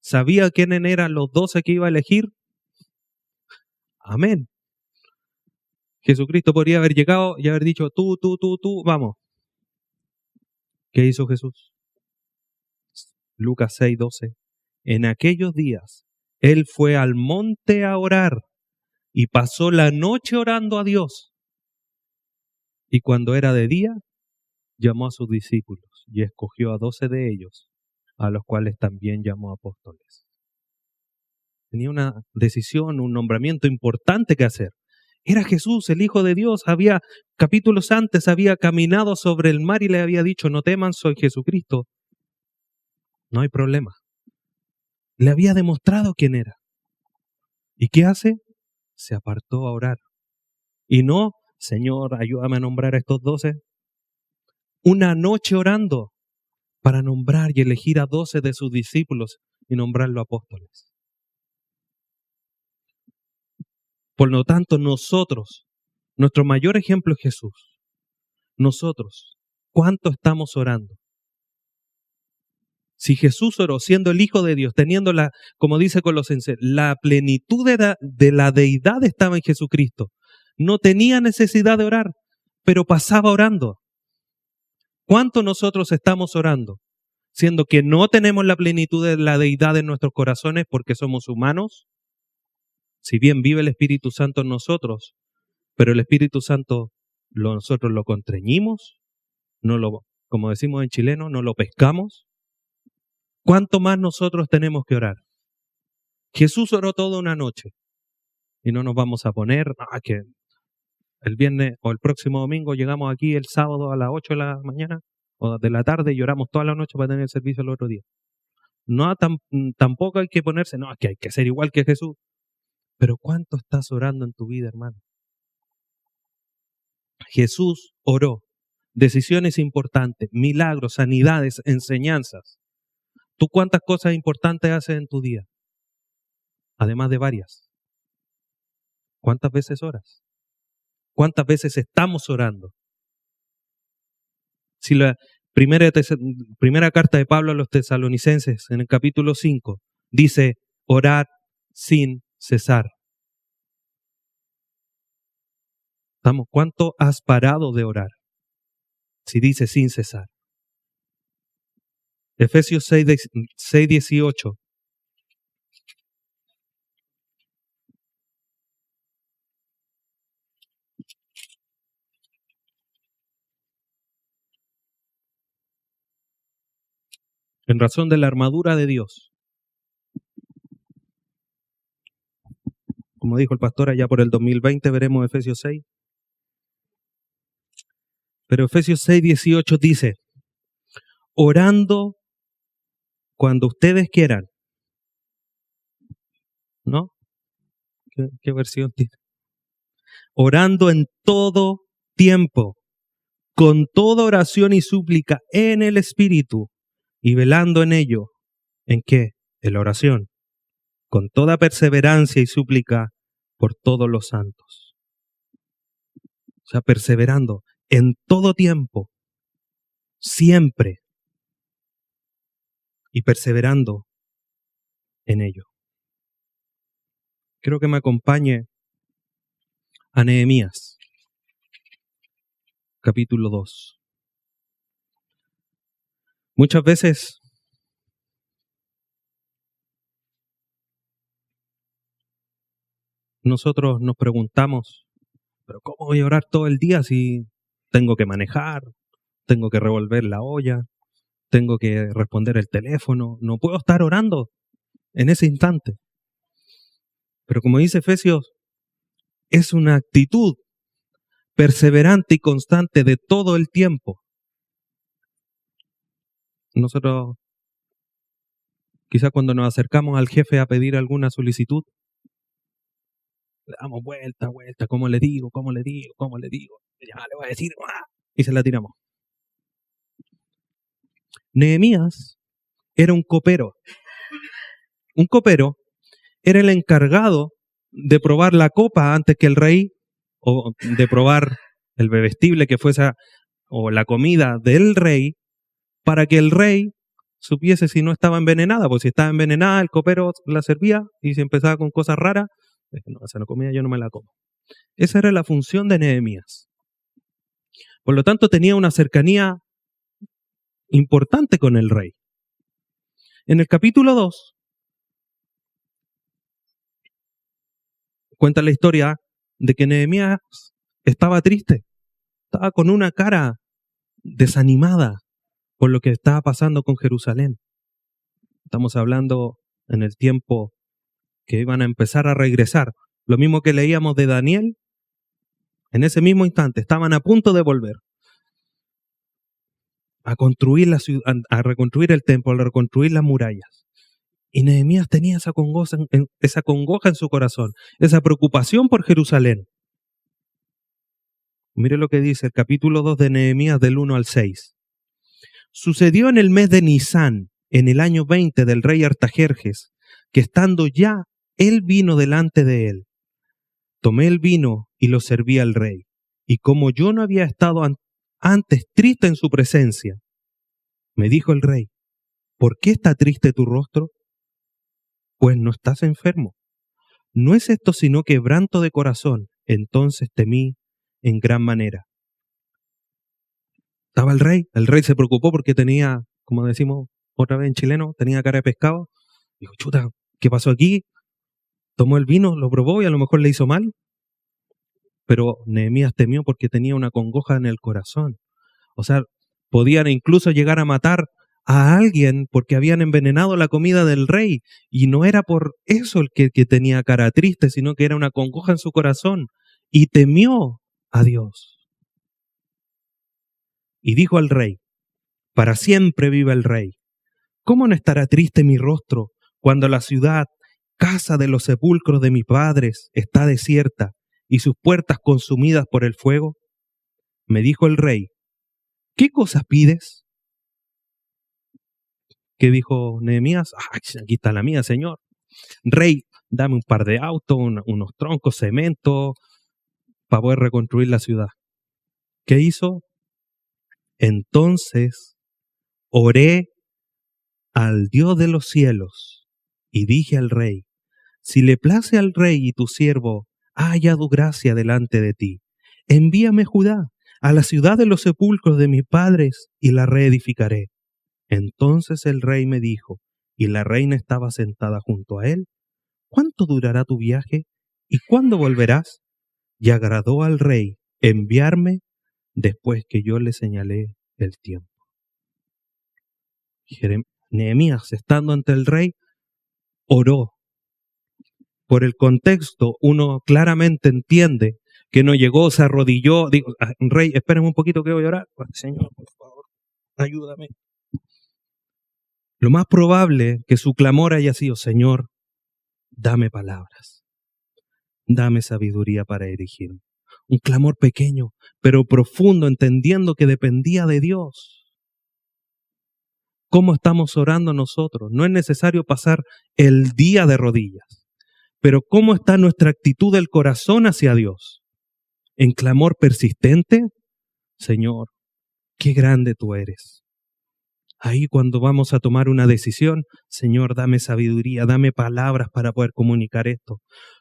¿Sabía quiénes eran los 12 que iba a elegir? Amén. Jesucristo podría haber llegado y haber dicho, tú, vamos. ¿Qué hizo Jesús? Lucas 6:12. En aquellos días, Él fue al monte a orar y pasó la noche orando a Dios. Y cuando era de día, llamó a sus discípulos y escogió a 12 de ellos, a los cuales también llamó apóstoles. Tenía una decisión, un nombramiento importante que hacer. Era Jesús, el Hijo de Dios. Capítulos antes, había caminado sobre el mar y le había dicho, no teman, soy Jesucristo. No hay problema. Le había demostrado quién era. ¿Y qué hace? Se apartó a orar. Y no, Señor, ayúdame a nombrar a estos 12. Una noche orando para nombrar y elegir a 12 de sus discípulos y nombrarlos apóstoles. Por lo tanto, nosotros, nuestro mayor ejemplo es Jesús. Nosotros ¿Cuánto estamos orando? Si Jesús oró siendo el Hijo de Dios, teniendo como dice Colosenses, la plenitud de la deidad estaba en Jesucristo. No tenía necesidad de orar, pero pasaba orando. ¿Cuánto nosotros estamos orando? Siendo que no tenemos la plenitud de la deidad en nuestros corazones porque somos humanos. Si bien vive el Espíritu Santo en nosotros, pero el Espíritu Santo nosotros lo constreñimos, como decimos en chileno, no lo pescamos. ¿Cuánto más nosotros tenemos que orar? Jesús oró toda una noche y no nos vamos a poner que el viernes o el próximo domingo llegamos aquí el sábado a las 8 de la mañana o de la tarde y oramos toda la noche para tener el servicio el otro día. No, tampoco hay que ponerse, es que hay que ser igual que Jesús. Pero ¿cuánto estás orando en tu vida, hermano? Jesús oró. Decisiones importantes, milagros, sanidades, enseñanzas. ¿Tú cuántas cosas importantes haces en tu día? Además de varias. ¿Cuántas veces oras? ¿Cuántas veces estamos orando? Si la primera carta de Pablo a los tesalonicenses, en el capítulo 5, dice, orad sin cesar. ¿Cuánto has parado de orar? Si dice sin cesar. Efesios 6:18. En razón de la armadura de Dios. Como dijo el pastor, allá por el 2020 veremos Efesios 6. Pero Efesios 6:18 dice, orando cuando ustedes quieran. ¿No? ¿Qué versión tiene? Orando en todo tiempo, con toda oración y súplica en el Espíritu, y velando en ello. ¿En qué? En la oración. Con toda perseverancia y súplica por todos los santos. O sea, perseverando en todo tiempo, siempre, y perseverando en ello. Quiero que me acompañe a Nehemías, capítulo 2. Muchas veces nosotros nos preguntamos, ¿pero cómo voy a orar todo el día si tengo que manejar, tengo que revolver la olla, tengo que responder el teléfono? No puedo estar orando en ese instante. Pero como dice Efesios, es una actitud perseverante y constante de todo el tiempo. Nosotros, quizás cuando nos acercamos al jefe a pedir alguna solicitud, le damos vuelta, ¿cómo le digo? Ya le voy a decir, ¡ah! Y se la tiramos. Nehemías era un copero. Un copero era el encargado de probar la copa antes que el rey, o de probar el bebestible que fuese, o la comida del rey, para que el rey supiese si no estaba envenenada. Pues si estaba envenenada, el copero la servía, y si empezaba con cosas raras, no, esa no comida yo no me la como. Esa era la función de Nehemías. Por lo tanto, tenía una cercanía importante con el rey. En el capítulo 2, cuenta la historia de que Nehemías estaba triste, estaba con una cara desanimada por lo que estaba pasando con Jerusalén. Estamos hablando en el tiempo que iban a empezar a regresar. Lo mismo que leíamos de Daniel, en ese mismo instante estaban a punto de volver a construir la ciudad, a reconstruir el templo, a reconstruir las murallas. Y Nehemías tenía esa congoja en su corazón, esa preocupación por Jerusalén. Mire lo que dice el capítulo 2 de Nehemías del 1 al 6. Sucedió en el mes de Nisán, en el año 20 del rey Artajerjes, que estando ya el vino delante de él, tomé el vino y lo serví al rey. Y como yo no había estado antes triste en su presencia. Me dijo el rey, ¿por qué está triste tu rostro? Pues no estás enfermo. No es esto sino quebranto de corazón. Entonces temí en gran manera. Estaba el rey se preocupó porque tenía, como decimos otra vez en chileno, tenía cara de pescado. Dijo, chuta, ¿qué pasó aquí? Tomó el vino, lo probó y a lo mejor le hizo mal. Pero Nehemías temió porque tenía una congoja en el corazón. O sea, podían incluso llegar a matar a alguien porque habían envenenado la comida del rey. Y no era por eso el que tenía cara triste, sino que era una congoja en su corazón. Y temió a Dios. Y dijo al rey, para siempre viva el rey. ¿Cómo no estará triste mi rostro cuando la ciudad, casa de los sepulcros de mis padres, está desierta y sus puertas consumidas por el fuego? Me dijo el rey, ¿qué cosas pides? ¿Qué dijo Nehemías? Aquí está la mía, señor. Rey, dame un par de autos, unos troncos, cemento, para poder reconstruir la ciudad. ¿Qué hizo? Entonces oré al Dios de los cielos y dije al rey, si le place al rey y tu siervo ha hallado gracia delante de ti, envíame Judá, a la ciudad de los sepulcros de mis padres, y la reedificaré. Entonces el rey me dijo, y la reina estaba sentada junto a él, ¿cuánto durará tu viaje? ¿Y cuándo volverás? Y agradó al rey enviarme después que yo le señalé el tiempo. Nehemías, estando ante el rey, oró. Por el contexto, uno claramente entiende que no llegó, se arrodilló, digo, rey, espérenme un poquito que voy a orar. Señor, por favor, ayúdame. Lo más probable que su clamor haya sido, Señor, dame palabras, dame sabiduría para dirigirme. Un clamor pequeño, pero profundo, entendiendo que dependía de Dios. ¿Cómo estamos orando nosotros? No es necesario pasar el día de rodillas, pero ¿cómo está nuestra actitud del corazón hacia Dios? En clamor persistente, Señor, qué grande tú eres. Ahí cuando vamos a tomar una decisión, Señor, dame sabiduría, dame palabras para poder comunicar esto.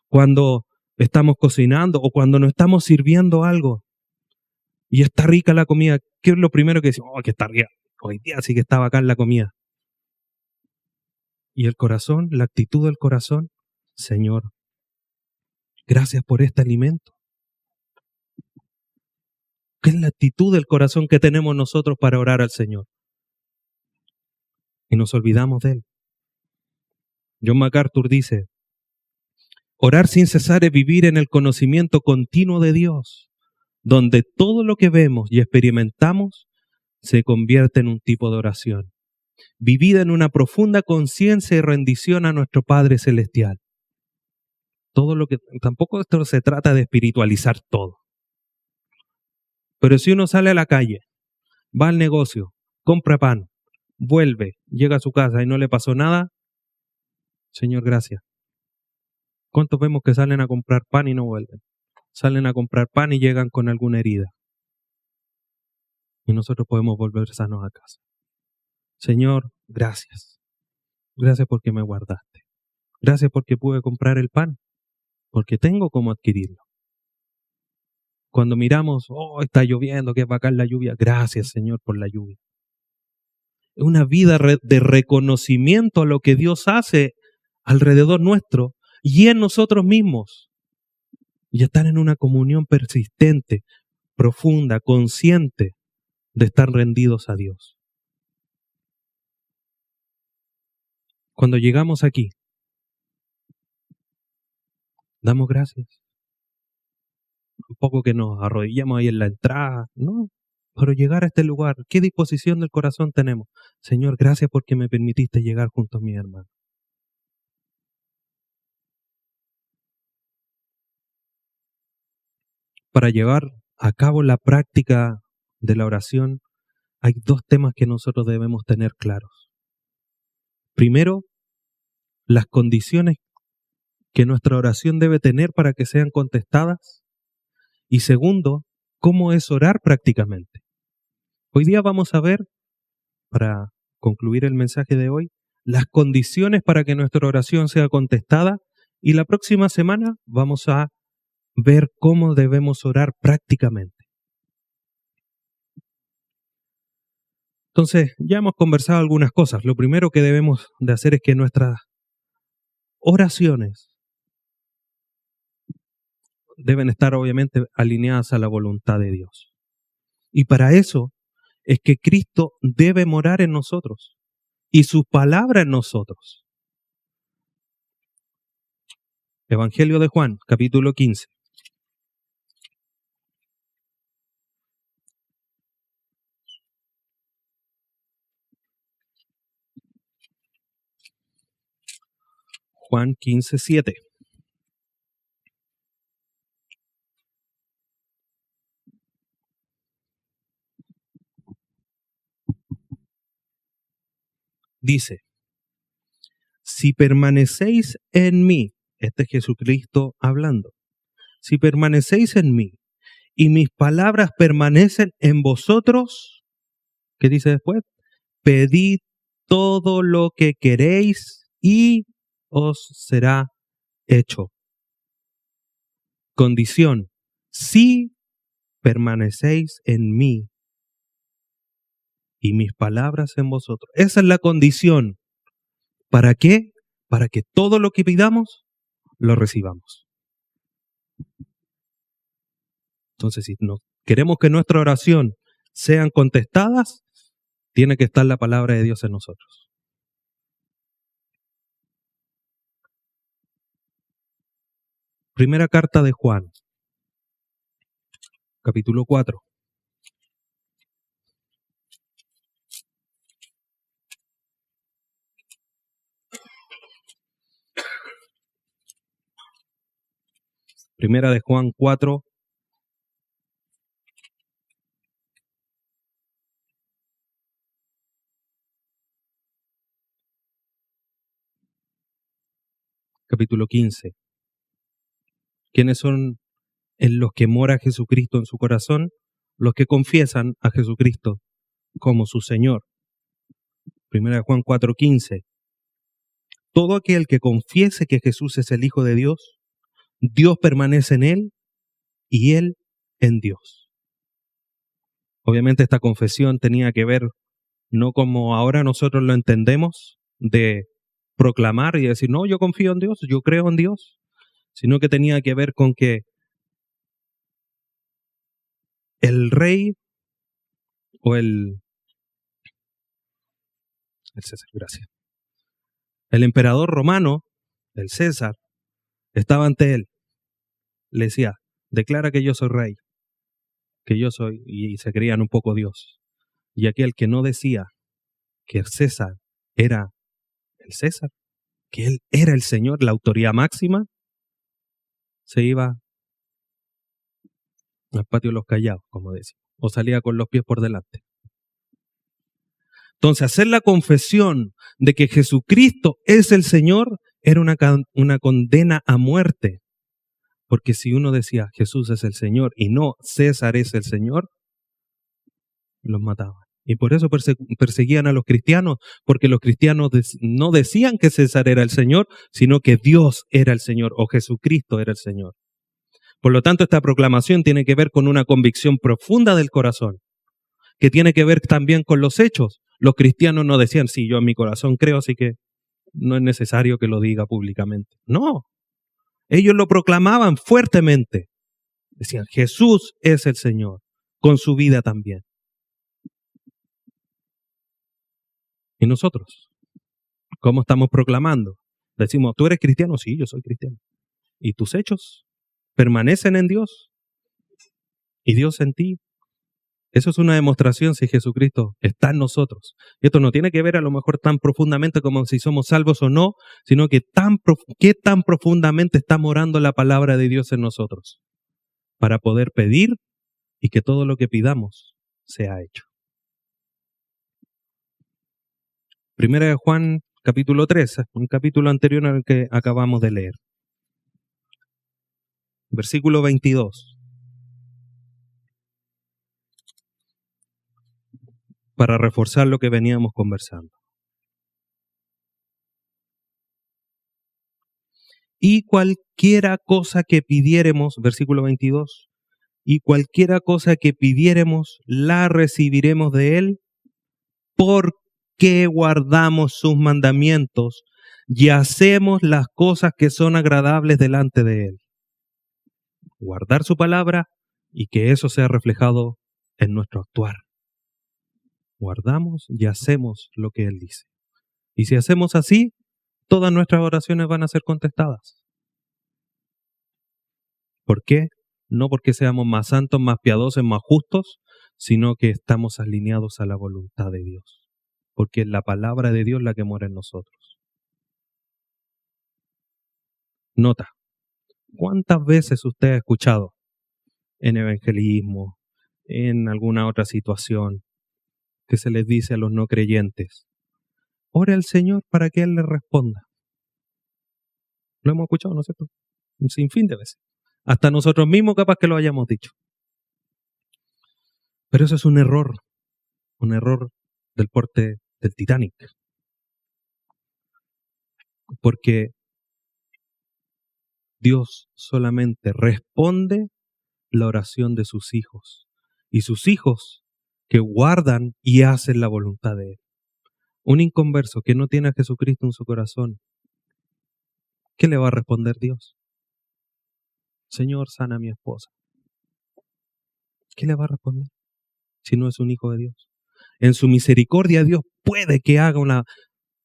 Cuando estamos cocinando o cuando nos estamos sirviendo algo y está rica la comida, ¿qué es lo primero que decimos? Oh, que está rica. Hoy día sí que está bacán la comida. Y el corazón, la actitud del corazón, Señor, gracias por este alimento. ¿Qué es la actitud del corazón que tenemos nosotros para orar al Señor? Y nos olvidamos de Él. John MacArthur dice, orar sin cesar es vivir en el conocimiento continuo de Dios, donde todo lo que vemos y experimentamos se convierte en un tipo de oración, vivida en una profunda conciencia y rendición a nuestro Padre Celestial. Todo lo que, tampoco esto se trata de espiritualizar todo. Pero si uno sale a la calle, va al negocio, compra pan, vuelve, llega a su casa y no le pasó nada, Señor, gracias. ¿Cuántos vemos que salen a comprar pan y no vuelven? Salen a comprar pan y llegan con alguna herida. Y nosotros podemos volver sanos a casa. Señor, gracias. Gracias porque me guardaste. Gracias porque pude comprar el pan, porque tengo cómo adquirirlo. Cuando miramos, oh, está lloviendo, que es bacán la lluvia. Gracias, Señor, por la lluvia. Es una vida de reconocimiento a lo que Dios hace alrededor nuestro y en nosotros mismos. Y estar en una comunión persistente, profunda, consciente de estar rendidos a Dios. Cuando llegamos aquí, damos gracias. Un poco que nos arrodillamos ahí en la entrada, ¿no? Pero llegar a este lugar, ¿qué disposición del corazón tenemos? Señor, gracias porque me permitiste llegar junto a mi hermano. Para llevar a cabo la práctica de la oración, hay dos temas que nosotros debemos tener claros. Primero, las condiciones que nuestra oración debe tener para que sean contestadas. Y segundo, cómo es orar prácticamente. Hoy día vamos a ver, para concluir el mensaje de hoy, las condiciones para que nuestra oración sea contestada, y la próxima semana vamos a ver cómo debemos orar prácticamente. Entonces, ya hemos conversado algunas cosas. Lo primero que debemos de hacer es que nuestras oraciones deben estar obviamente alineadas a la voluntad de Dios. Y para eso es que Cristo debe morar en nosotros y su palabra en nosotros. Evangelio de Juan, capítulo 15. Juan 15, 7. Dice, si permanecéis en mí, este es Jesucristo hablando, si permanecéis en mí y mis palabras permanecen en vosotros, ¿qué dice después? Pedid todo lo que queréis y os será hecho. Condición, si permanecéis en mí y mis palabras en vosotros. Esa es la condición. ¿Para qué? Para que todo lo que pidamos lo recibamos. Entonces, si no queremos que nuestra oración sean contestadas, tiene que estar la palabra de Dios en nosotros. Primera carta de Juan, capítulo 4. Primera de Juan 4, capítulo 15. ¿Quiénes son en los que mora Jesucristo en su corazón? Los que confiesan a Jesucristo como su Señor. Primera de Juan 4:15. Todo aquel que confiese que Jesús es el Hijo de Dios, Dios permanece en él y él en Dios. Obviamente esta confesión tenía que ver no como ahora nosotros lo entendemos, de proclamar y decir, no, yo confío en Dios, yo creo en Dios, sino que tenía que ver con que el rey o el César, gracias, el emperador romano, el César, estaba ante él, le decía, declara que yo soy rey, que yo soy, y se creían un poco Dios. Y aquel que no decía que César era el César, que él era el Señor, la autoridad máxima, se iba al patio de los callados, como decía, o salía con los pies por delante. Entonces, hacer la confesión de que Jesucristo es el Señor era una condena a muerte. Porque si uno decía Jesús es el Señor y no César es el Señor, los mataban. Y por eso perseguían a los cristianos, porque los cristianos no decían que César era el Señor, sino que Dios era el Señor o Jesucristo era el Señor. Por lo tanto, esta proclamación tiene que ver con una convicción profunda del corazón, que tiene que ver también con los hechos. Los cristianos no decían, sí, yo en mi corazón creo, así que no es necesario que lo diga públicamente. No, ellos lo proclamaban fuertemente. Decían, Jesús es el Señor, con su vida también. ¿Y nosotros? ¿Cómo estamos proclamando? Decimos, ¿tú eres cristiano? Sí, yo soy cristiano. ¿Y tus hechos permanecen en Dios? ¿Y Dios en ti? Eso es una demostración si Jesucristo está en nosotros. Y esto no tiene que ver a lo mejor tan profundamente como si somos salvos o no, sino que qué tan profundamente está morando la palabra de Dios en nosotros para poder pedir y que todo lo que pidamos sea hecho. Primera de Juan, capítulo 3, un capítulo anterior al que acabamos de leer. Versículo 22. para reforzar lo que veníamos conversando. Y cualquiera cosa que pidiéremos, versículo 22, y cualquiera cosa que pidiéremos, la recibiremos de Él, porque guardamos sus mandamientos y hacemos las cosas que son agradables delante de Él. Guardar su palabra y que eso sea reflejado en nuestro actuar. Guardamos y hacemos lo que Él dice. Y si hacemos así, todas nuestras oraciones van a ser contestadas. ¿Por qué? No porque seamos más santos, más piadosos, más justos, sino que estamos alineados a la voluntad de Dios. Porque es la palabra de Dios la que mora en nosotros. Nota, ¿cuántas veces usted ha escuchado en evangelismo, en alguna otra situación, que se les dice a los no creyentes, ore al Señor para que Él le responda? Lo hemos escuchado, ¿no es cierto? Un sinfín de veces. Hasta nosotros mismos capaz que lo hayamos dicho. Pero eso es un error del porte del Titanic. Porque Dios solamente responde la oración de sus hijos. Y sus hijos que guardan y hacen la voluntad de Él. Un inconverso que no tiene a Jesucristo en su corazón, ¿qué le va a responder Dios? Señor, sana a mi esposa. ¿Qué le va a responder si no es un hijo de Dios? En su misericordia Dios puede que haga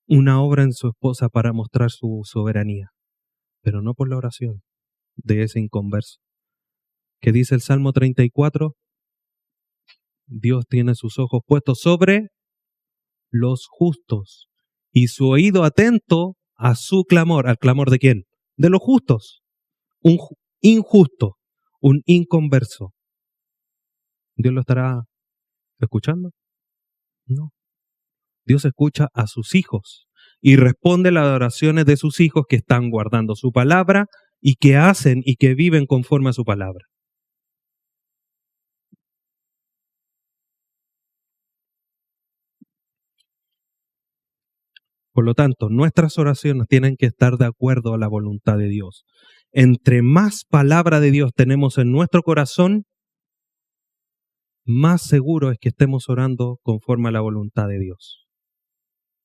una obra en su esposa para mostrar su soberanía, pero no por la oración de ese inconverso. ¿Qué dice el Salmo 34? Dios tiene sus ojos puestos sobre los justos y su oído atento a su clamor. ¿Al clamor de quién? De los justos. Un injusto, un inconverso. ¿Dios lo estará escuchando? No. Dios escucha a sus hijos y responde las oraciones de sus hijos que están guardando su palabra y que hacen y que viven conforme a su palabra. Por lo tanto, nuestras oraciones tienen que estar de acuerdo a la voluntad de Dios. Entre más palabra de Dios tenemos en nuestro corazón, más seguro es que estemos orando conforme a la voluntad de Dios,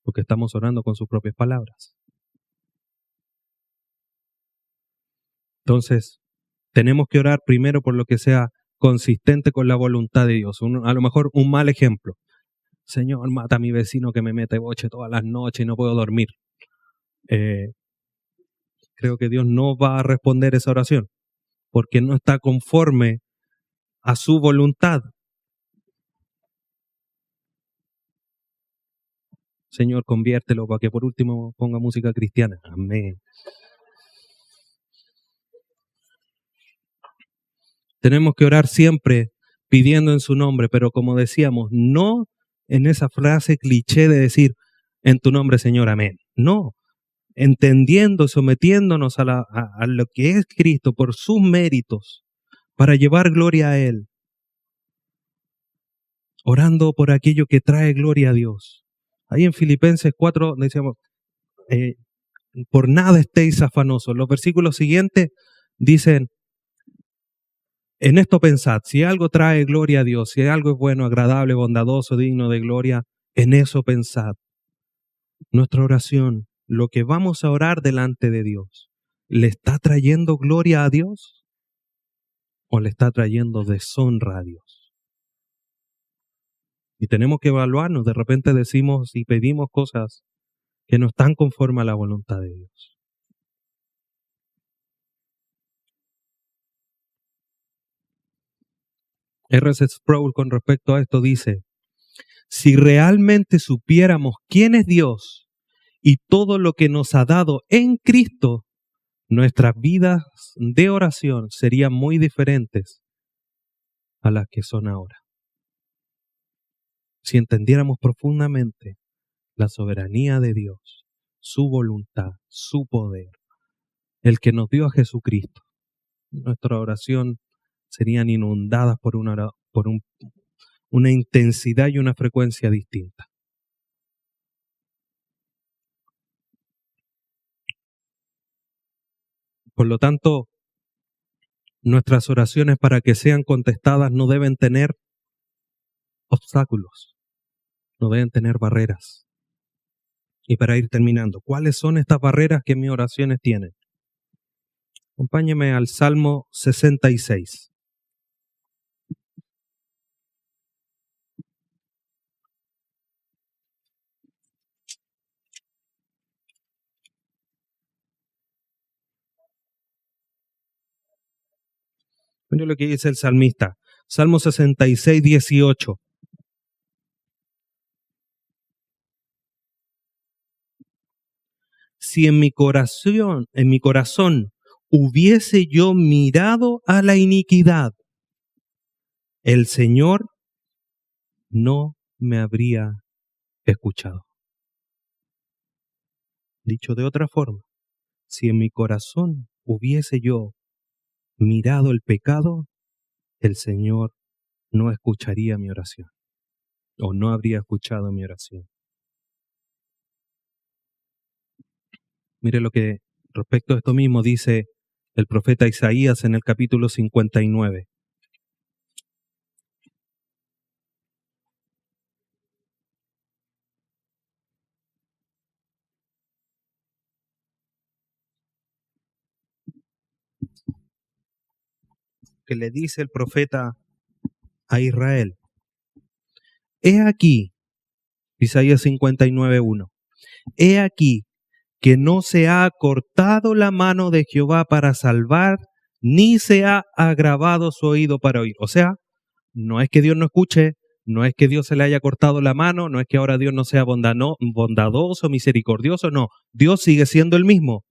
porque estamos orando con sus propias palabras. Entonces, tenemos que orar primero por lo que sea consistente con la voluntad de Dios. A lo mejor un mal ejemplo. Señor, mata a mi vecino que me mete boche todas las noches y no puedo dormir. Creo que Dios no va a responder esa oración, porque no está conforme a su voluntad. Señor, conviértelo para que por último ponga música cristiana. Amén. Tenemos que orar siempre pidiendo en su nombre, pero como decíamos, no en esa frase cliché de decir, en tu nombre, Señor, amén. No, entendiendo, sometiéndonos a lo que es Cristo por sus méritos, para llevar gloria a Él, orando por aquello que trae gloria a Dios. Ahí en Filipenses 4 decíamos, por nada estéis afanosos. Los versículos siguientes dicen, en esto pensad, si algo trae gloria a Dios, si algo es bueno, agradable, bondadoso, digno de gloria, en eso pensad. Nuestra oración, lo que vamos a orar delante de Dios, ¿le está trayendo gloria a Dios o le está trayendo deshonra a Dios? Y tenemos que evaluarnos. De repente decimos y pedimos cosas que no están conforme a la voluntad de Dios. R.C. Sproul con respecto a esto dice, si realmente supiéramos quién es Dios y todo lo que nos ha dado en Cristo, nuestras vidas de oración serían muy diferentes a las que son ahora. Si entendiéramos profundamente la soberanía de Dios, su voluntad, su poder, el que nos dio a Jesucristo, nuestra oración serían inundadas por un una intensidad y una frecuencia distinta. Por lo tanto, nuestras oraciones para que sean contestadas no deben tener obstáculos, no deben tener barreras. Y para ir terminando, ¿cuáles son estas barreras que mis oraciones tienen? Acompáñeme al Salmo 66. Mira lo que dice el salmista. Salmo 66, 18. Si en mi corazón hubiese yo mirado a la iniquidad, el Señor no me habría escuchado. Dicho de otra forma, si en mi corazón hubiese yo mirado el pecado, el Señor no escucharía mi oración o no habría escuchado mi oración. Mire lo que respecto a esto mismo dice el profeta Isaías en el capítulo 59. Que le dice el profeta a Israel: He aquí, Isaías 59:1, he aquí que no se ha cortado la mano de Jehová para salvar, ni se ha agravado su oído para oír. O sea, no es que Dios no escuche, no es que Dios se le haya cortado la mano, no es que ahora Dios no sea bondadoso, misericordioso, no, Dios sigue siendo el mismo.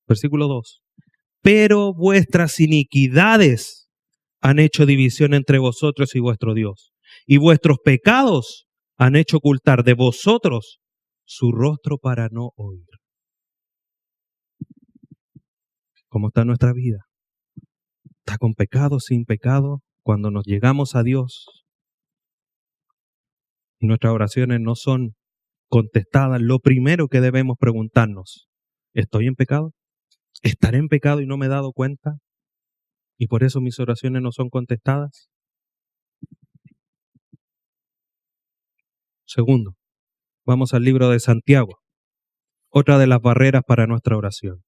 Versículo 2. Pero vuestras iniquidades han hecho división entre vosotros y vuestro Dios, y vuestros pecados han hecho ocultar de vosotros su rostro para no oír. ¿Cómo está nuestra vida? ¿Está con pecado, sin pecado? Cuando nos llegamos a Dios y nuestras oraciones no son contestadas, lo primero que debemos preguntarnos: ¿estoy en pecado? ¿Estaré en pecado y no me he dado cuenta? ¿Y por eso mis oraciones no son contestadas? Segundo, vamos al libro de Santiago, otra de las barreras para nuestra oración.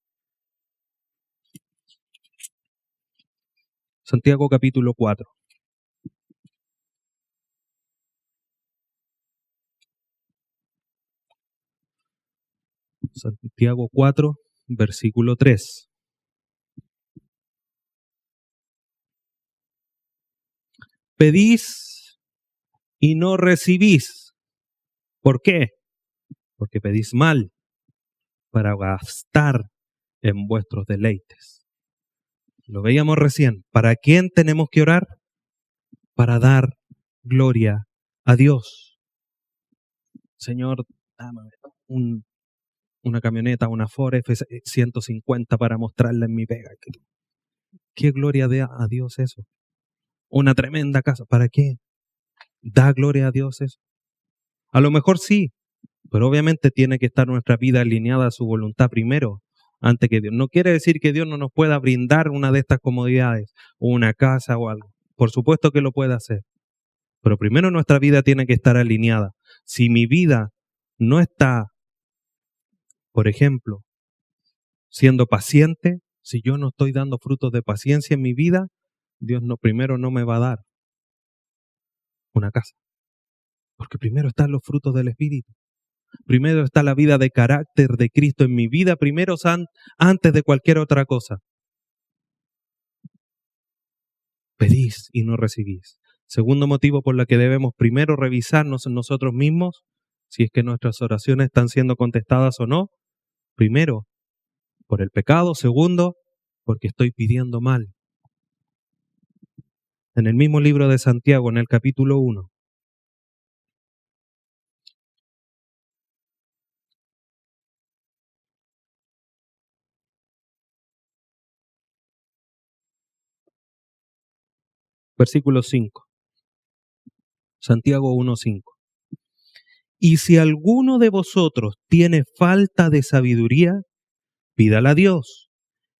Santiago capítulo 4. Santiago 4, versículo 3. Pedís y no recibís. ¿Por qué? Porque pedís mal, para gastar en vuestros deleites. Lo veíamos recién. ¿Para quién tenemos que orar? Para dar gloria a Dios. Señor, dame una camioneta, una Ford F-150 para mostrarla en mi pega. ¿Qué gloria da a Dios eso? Una tremenda casa. ¿Para qué? ¿Da gloria a Dios eso? A lo mejor sí, pero obviamente tiene que estar nuestra vida alineada a su voluntad primero, antes que Dios. No quiere decir que Dios no nos pueda brindar una de estas comodidades, o una casa o algo. Por supuesto que lo puede hacer. Pero primero nuestra vida tiene que estar alineada. Si mi vida no está, por ejemplo, siendo paciente, si yo no estoy dando frutos de paciencia en mi vida, Dios primero no me va a dar una casa. Porque primero están los frutos del Espíritu. Primero está la vida de carácter de Cristo en mi vida, primero antes de cualquier otra cosa. Pedís y no recibís. Segundo motivo por el que debemos primero revisarnos en nosotros mismos, si es que nuestras oraciones están siendo contestadas o no. Primero, por el pecado. Segundo, porque estoy pidiendo mal. En el mismo libro de Santiago, en el capítulo 1, versículo 5. Santiago 1:5. Y si alguno de vosotros tiene falta de sabiduría, pídala a Dios,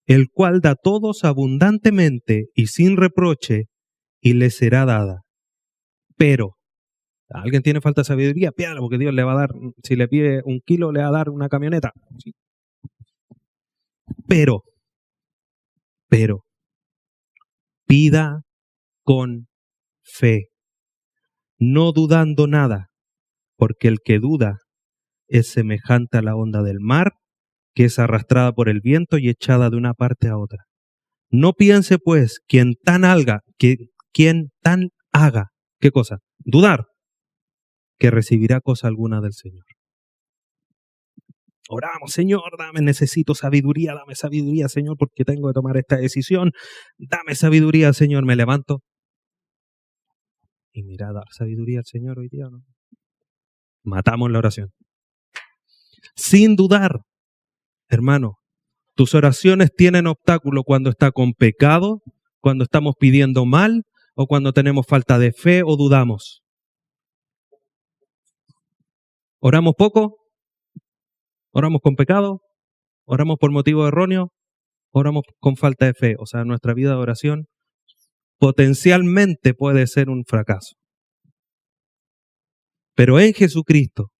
el cual da a todos abundantemente y sin reproche, y le será dada. Pero, ¿alguien tiene falta de sabiduría? Pídala, porque Dios le va a dar, si le pide 1 kilo, le va a dar una camioneta. Sí. Pero, pida con fe, no dudando nada, porque el que duda es semejante a la onda del mar, que es arrastrada por el viento y echada de una parte a otra. No piense pues quien tan haga, ¿qué cosa? Dudar, que recibirá cosa alguna del Señor. Oramos, Señor, necesito sabiduría, dame sabiduría, Señor, porque tengo que tomar esta decisión. Dame sabiduría, Señor, me levanto. Y mira, dar sabiduría al Señor hoy día, ¿no? Matamos la oración. Sin dudar, hermano, tus oraciones tienen obstáculo cuando está con pecado, cuando estamos pidiendo mal o cuando tenemos falta de fe o dudamos. ¿Oramos poco? ¿Oramos con pecado? ¿Oramos por motivo erróneo? ¿Oramos con falta de fe? O sea, nuestra vida de oración potencialmente puede ser un fracaso. Pero en Jesucristo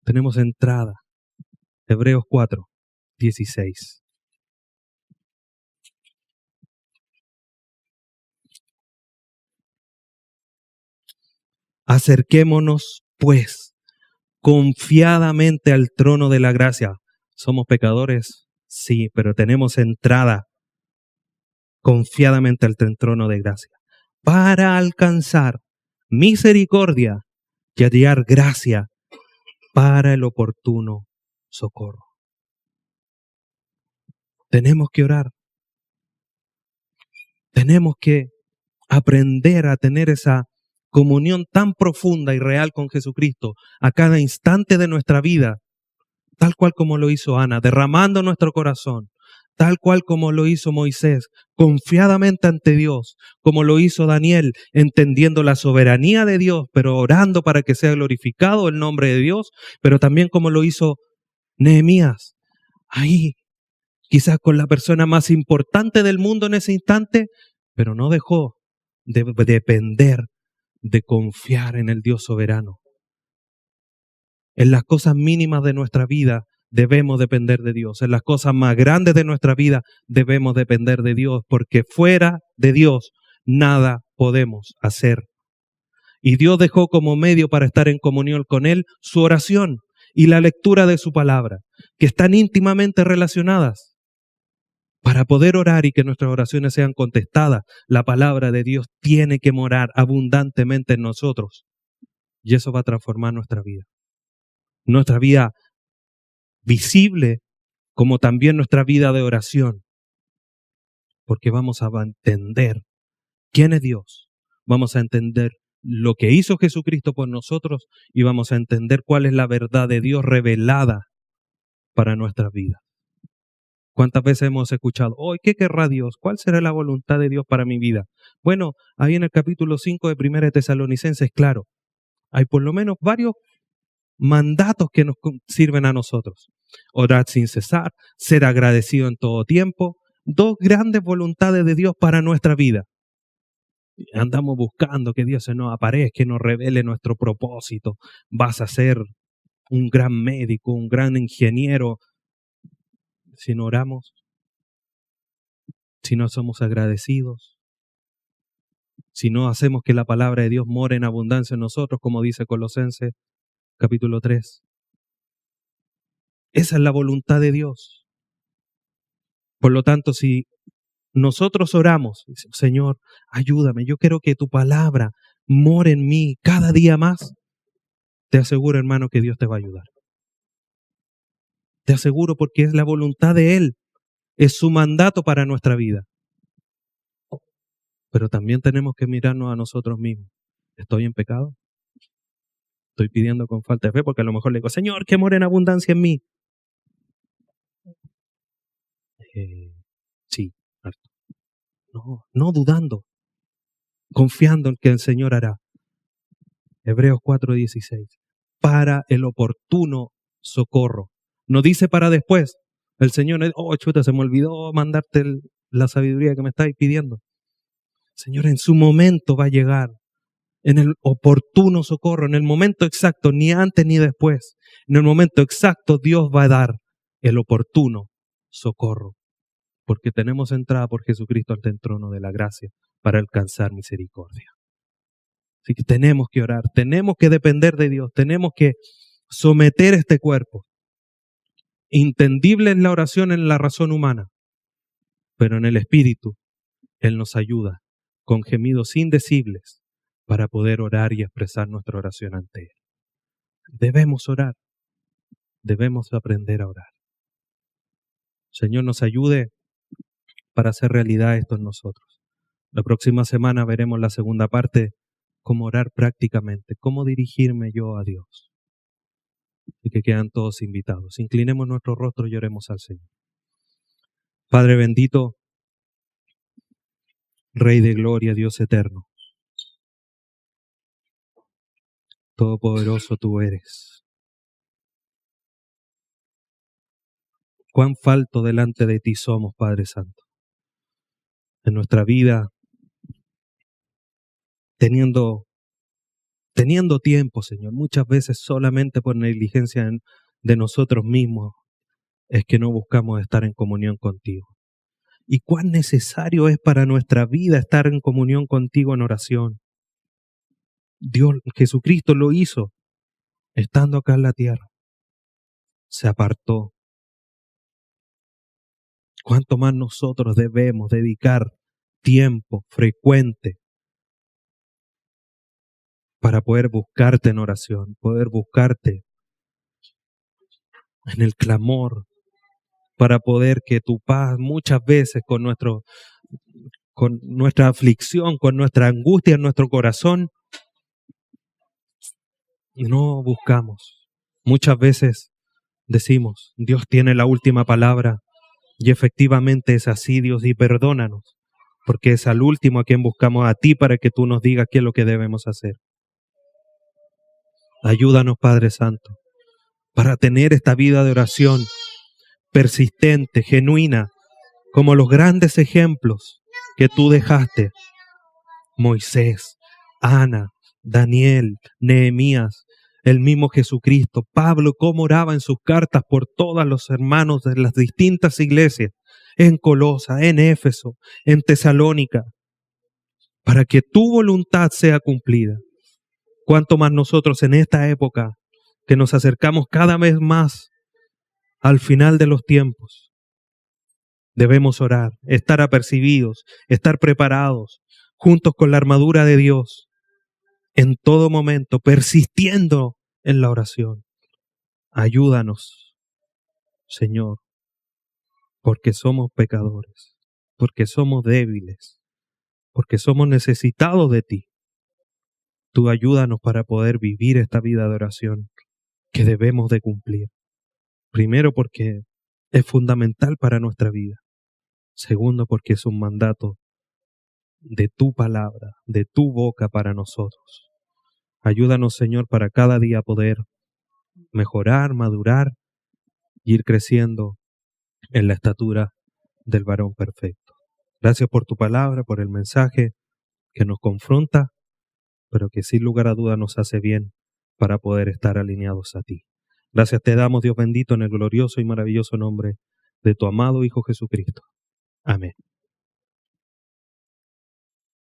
tenemos entrada. Hebreos 4:16. Acerquémonos, pues, confiadamente al trono de la gracia. ¿Somos pecadores? Sí, pero tenemos entrada confiadamente al trono de gracia para alcanzar misericordia y hallar gracia para el oportuno socorro. Tenemos que orar. Tenemos que aprender a tener esa comunión tan profunda y real con Jesucristo a cada instante de nuestra vida, tal cual como lo hizo Ana, derramando nuestro corazón, tal cual como lo hizo Moisés, confiadamente ante Dios, como lo hizo Daniel, entendiendo la soberanía de Dios, pero orando para que sea glorificado el nombre de Dios, pero también como lo hizo Nehemías, ahí, quizás con la persona más importante del mundo en ese instante, pero no dejó de depender, de confiar en el Dios soberano. En las cosas mínimas de nuestra vida debemos depender de Dios. En las cosas más grandes de nuestra vida debemos depender de Dios, porque fuera de Dios nada podemos hacer. Y Dios dejó como medio para estar en comunión con Él su oración y la lectura de su palabra, que están íntimamente relacionadas. Para poder orar y que nuestras oraciones sean contestadas, la palabra de Dios tiene que morar abundantemente en nosotros. Y eso va a transformar nuestra vida. Nuestra vida visible, como también nuestra vida de oración. Porque vamos a entender quién es Dios. Vamos a entender lo que hizo Jesucristo por nosotros y vamos a entender cuál es la verdad de Dios revelada para nuestra vida. ¿Cuántas veces hemos escuchado, hoy qué querrá Dios? ¿Cuál será la voluntad de Dios para mi vida? Bueno, ahí en el capítulo 5 de 1 de Tesalonicenses, claro, hay por lo menos varios mandatos que nos sirven a nosotros. Orar sin cesar, ser agradecido en todo tiempo, 2 grandes voluntades de Dios para nuestra vida. Andamos buscando que Dios se nos aparezca, que nos revele nuestro propósito. Vas a ser un gran médico, un gran ingeniero. Si no oramos, si no somos agradecidos, si no hacemos que la palabra de Dios more en abundancia en nosotros, como dice Colosenses capítulo 3. Esa es la voluntad de Dios. Por lo tanto, si nosotros oramos, Señor, ayúdame, yo quiero que tu palabra more en mí cada día más, te aseguro, hermano, que Dios te va a ayudar. Te aseguro, porque es la voluntad de Él, es su mandato para nuestra vida. Pero también tenemos que mirarnos a nosotros mismos. ¿Estoy en pecado? ¿Estoy pidiendo con falta de fe? Porque a lo mejor le digo, Señor, que more en abundancia en mí. Sí, harto. No dudando, confiando en que el Señor hará. Hebreos 4:16. Para el oportuno socorro. No dice para después. El Señor, chuta, se me olvidó mandarte la sabiduría que me estáis pidiendo. Señor, en su momento va a llegar. En el oportuno socorro, en el momento exacto, ni antes ni después. En el momento exacto Dios va a dar el oportuno socorro. Porque tenemos entrada por Jesucristo ante el trono de la gracia para alcanzar misericordia. Así que tenemos que orar, tenemos que depender de Dios, tenemos que someter este cuerpo. Entendible es la oración en la razón humana, pero en el Espíritu Él nos ayuda con gemidos indecibles para poder orar y expresar nuestra oración ante Él. Debemos orar, debemos aprender a orar. Señor, nos ayude para hacer realidad esto en nosotros. La próxima semana veremos la segunda parte, cómo orar prácticamente, cómo dirigirme yo a Dios. Y que quedan todos invitados. Inclinemos nuestro rostro y oremos al Señor. Padre bendito, Rey de gloria, Dios eterno, todopoderoso tú eres. Cuán falto delante de ti somos, Padre Santo. En nuestra vida, teniendo tiempo, Señor, muchas veces solamente por negligencia de nosotros mismos, es que no buscamos estar en comunión contigo. Y cuán necesario es para nuestra vida estar en comunión contigo en oración. Dios, Jesucristo lo hizo estando acá en la tierra. Se apartó. ¿Cuánto más nosotros debemos dedicar tiempo frecuente para poder buscarte en oración, poder buscarte en el clamor, para poder que tu paz muchas veces con nuestra aflicción, con nuestra angustia en nuestro corazón, no buscamos? Muchas veces decimos, Dios tiene la última palabra, y efectivamente es así, Dios, y perdónanos, porque es al último a quien buscamos, a ti, para que tú nos digas qué es lo que debemos hacer. Ayúdanos, Padre Santo, para tener esta vida de oración persistente, genuina, como los grandes ejemplos que tú dejaste. Moisés, Ana, Daniel, Nehemías, el mismo Jesucristo, Pablo, cómo oraba en sus cartas por todos los hermanos de las distintas iglesias, en Colosa, en Éfeso, en Tesalónica, para que tu voluntad sea cumplida. Cuanto más nosotros en esta época, que nos acercamos cada vez más al final de los tiempos, debemos orar, estar apercibidos, estar preparados, juntos con la armadura de Dios, en todo momento, persistiendo en la oración. Ayúdanos, Señor, porque somos pecadores, porque somos débiles, porque somos necesitados de ti. Tú ayúdanos para poder vivir esta vida de oración que debemos de cumplir. Primero, porque es fundamental para nuestra vida. Segundo, porque es un mandato de tu palabra, de tu boca para nosotros. Ayúdanos, Señor, para cada día poder mejorar, madurar y ir creciendo en la estatura del varón perfecto. Gracias por tu palabra, por el mensaje que nos confronta, pero que sin lugar a duda nos hace bien para poder estar alineados a ti. Gracias te damos, Dios bendito, en el glorioso y maravilloso nombre de tu amado Hijo Jesucristo. Amén.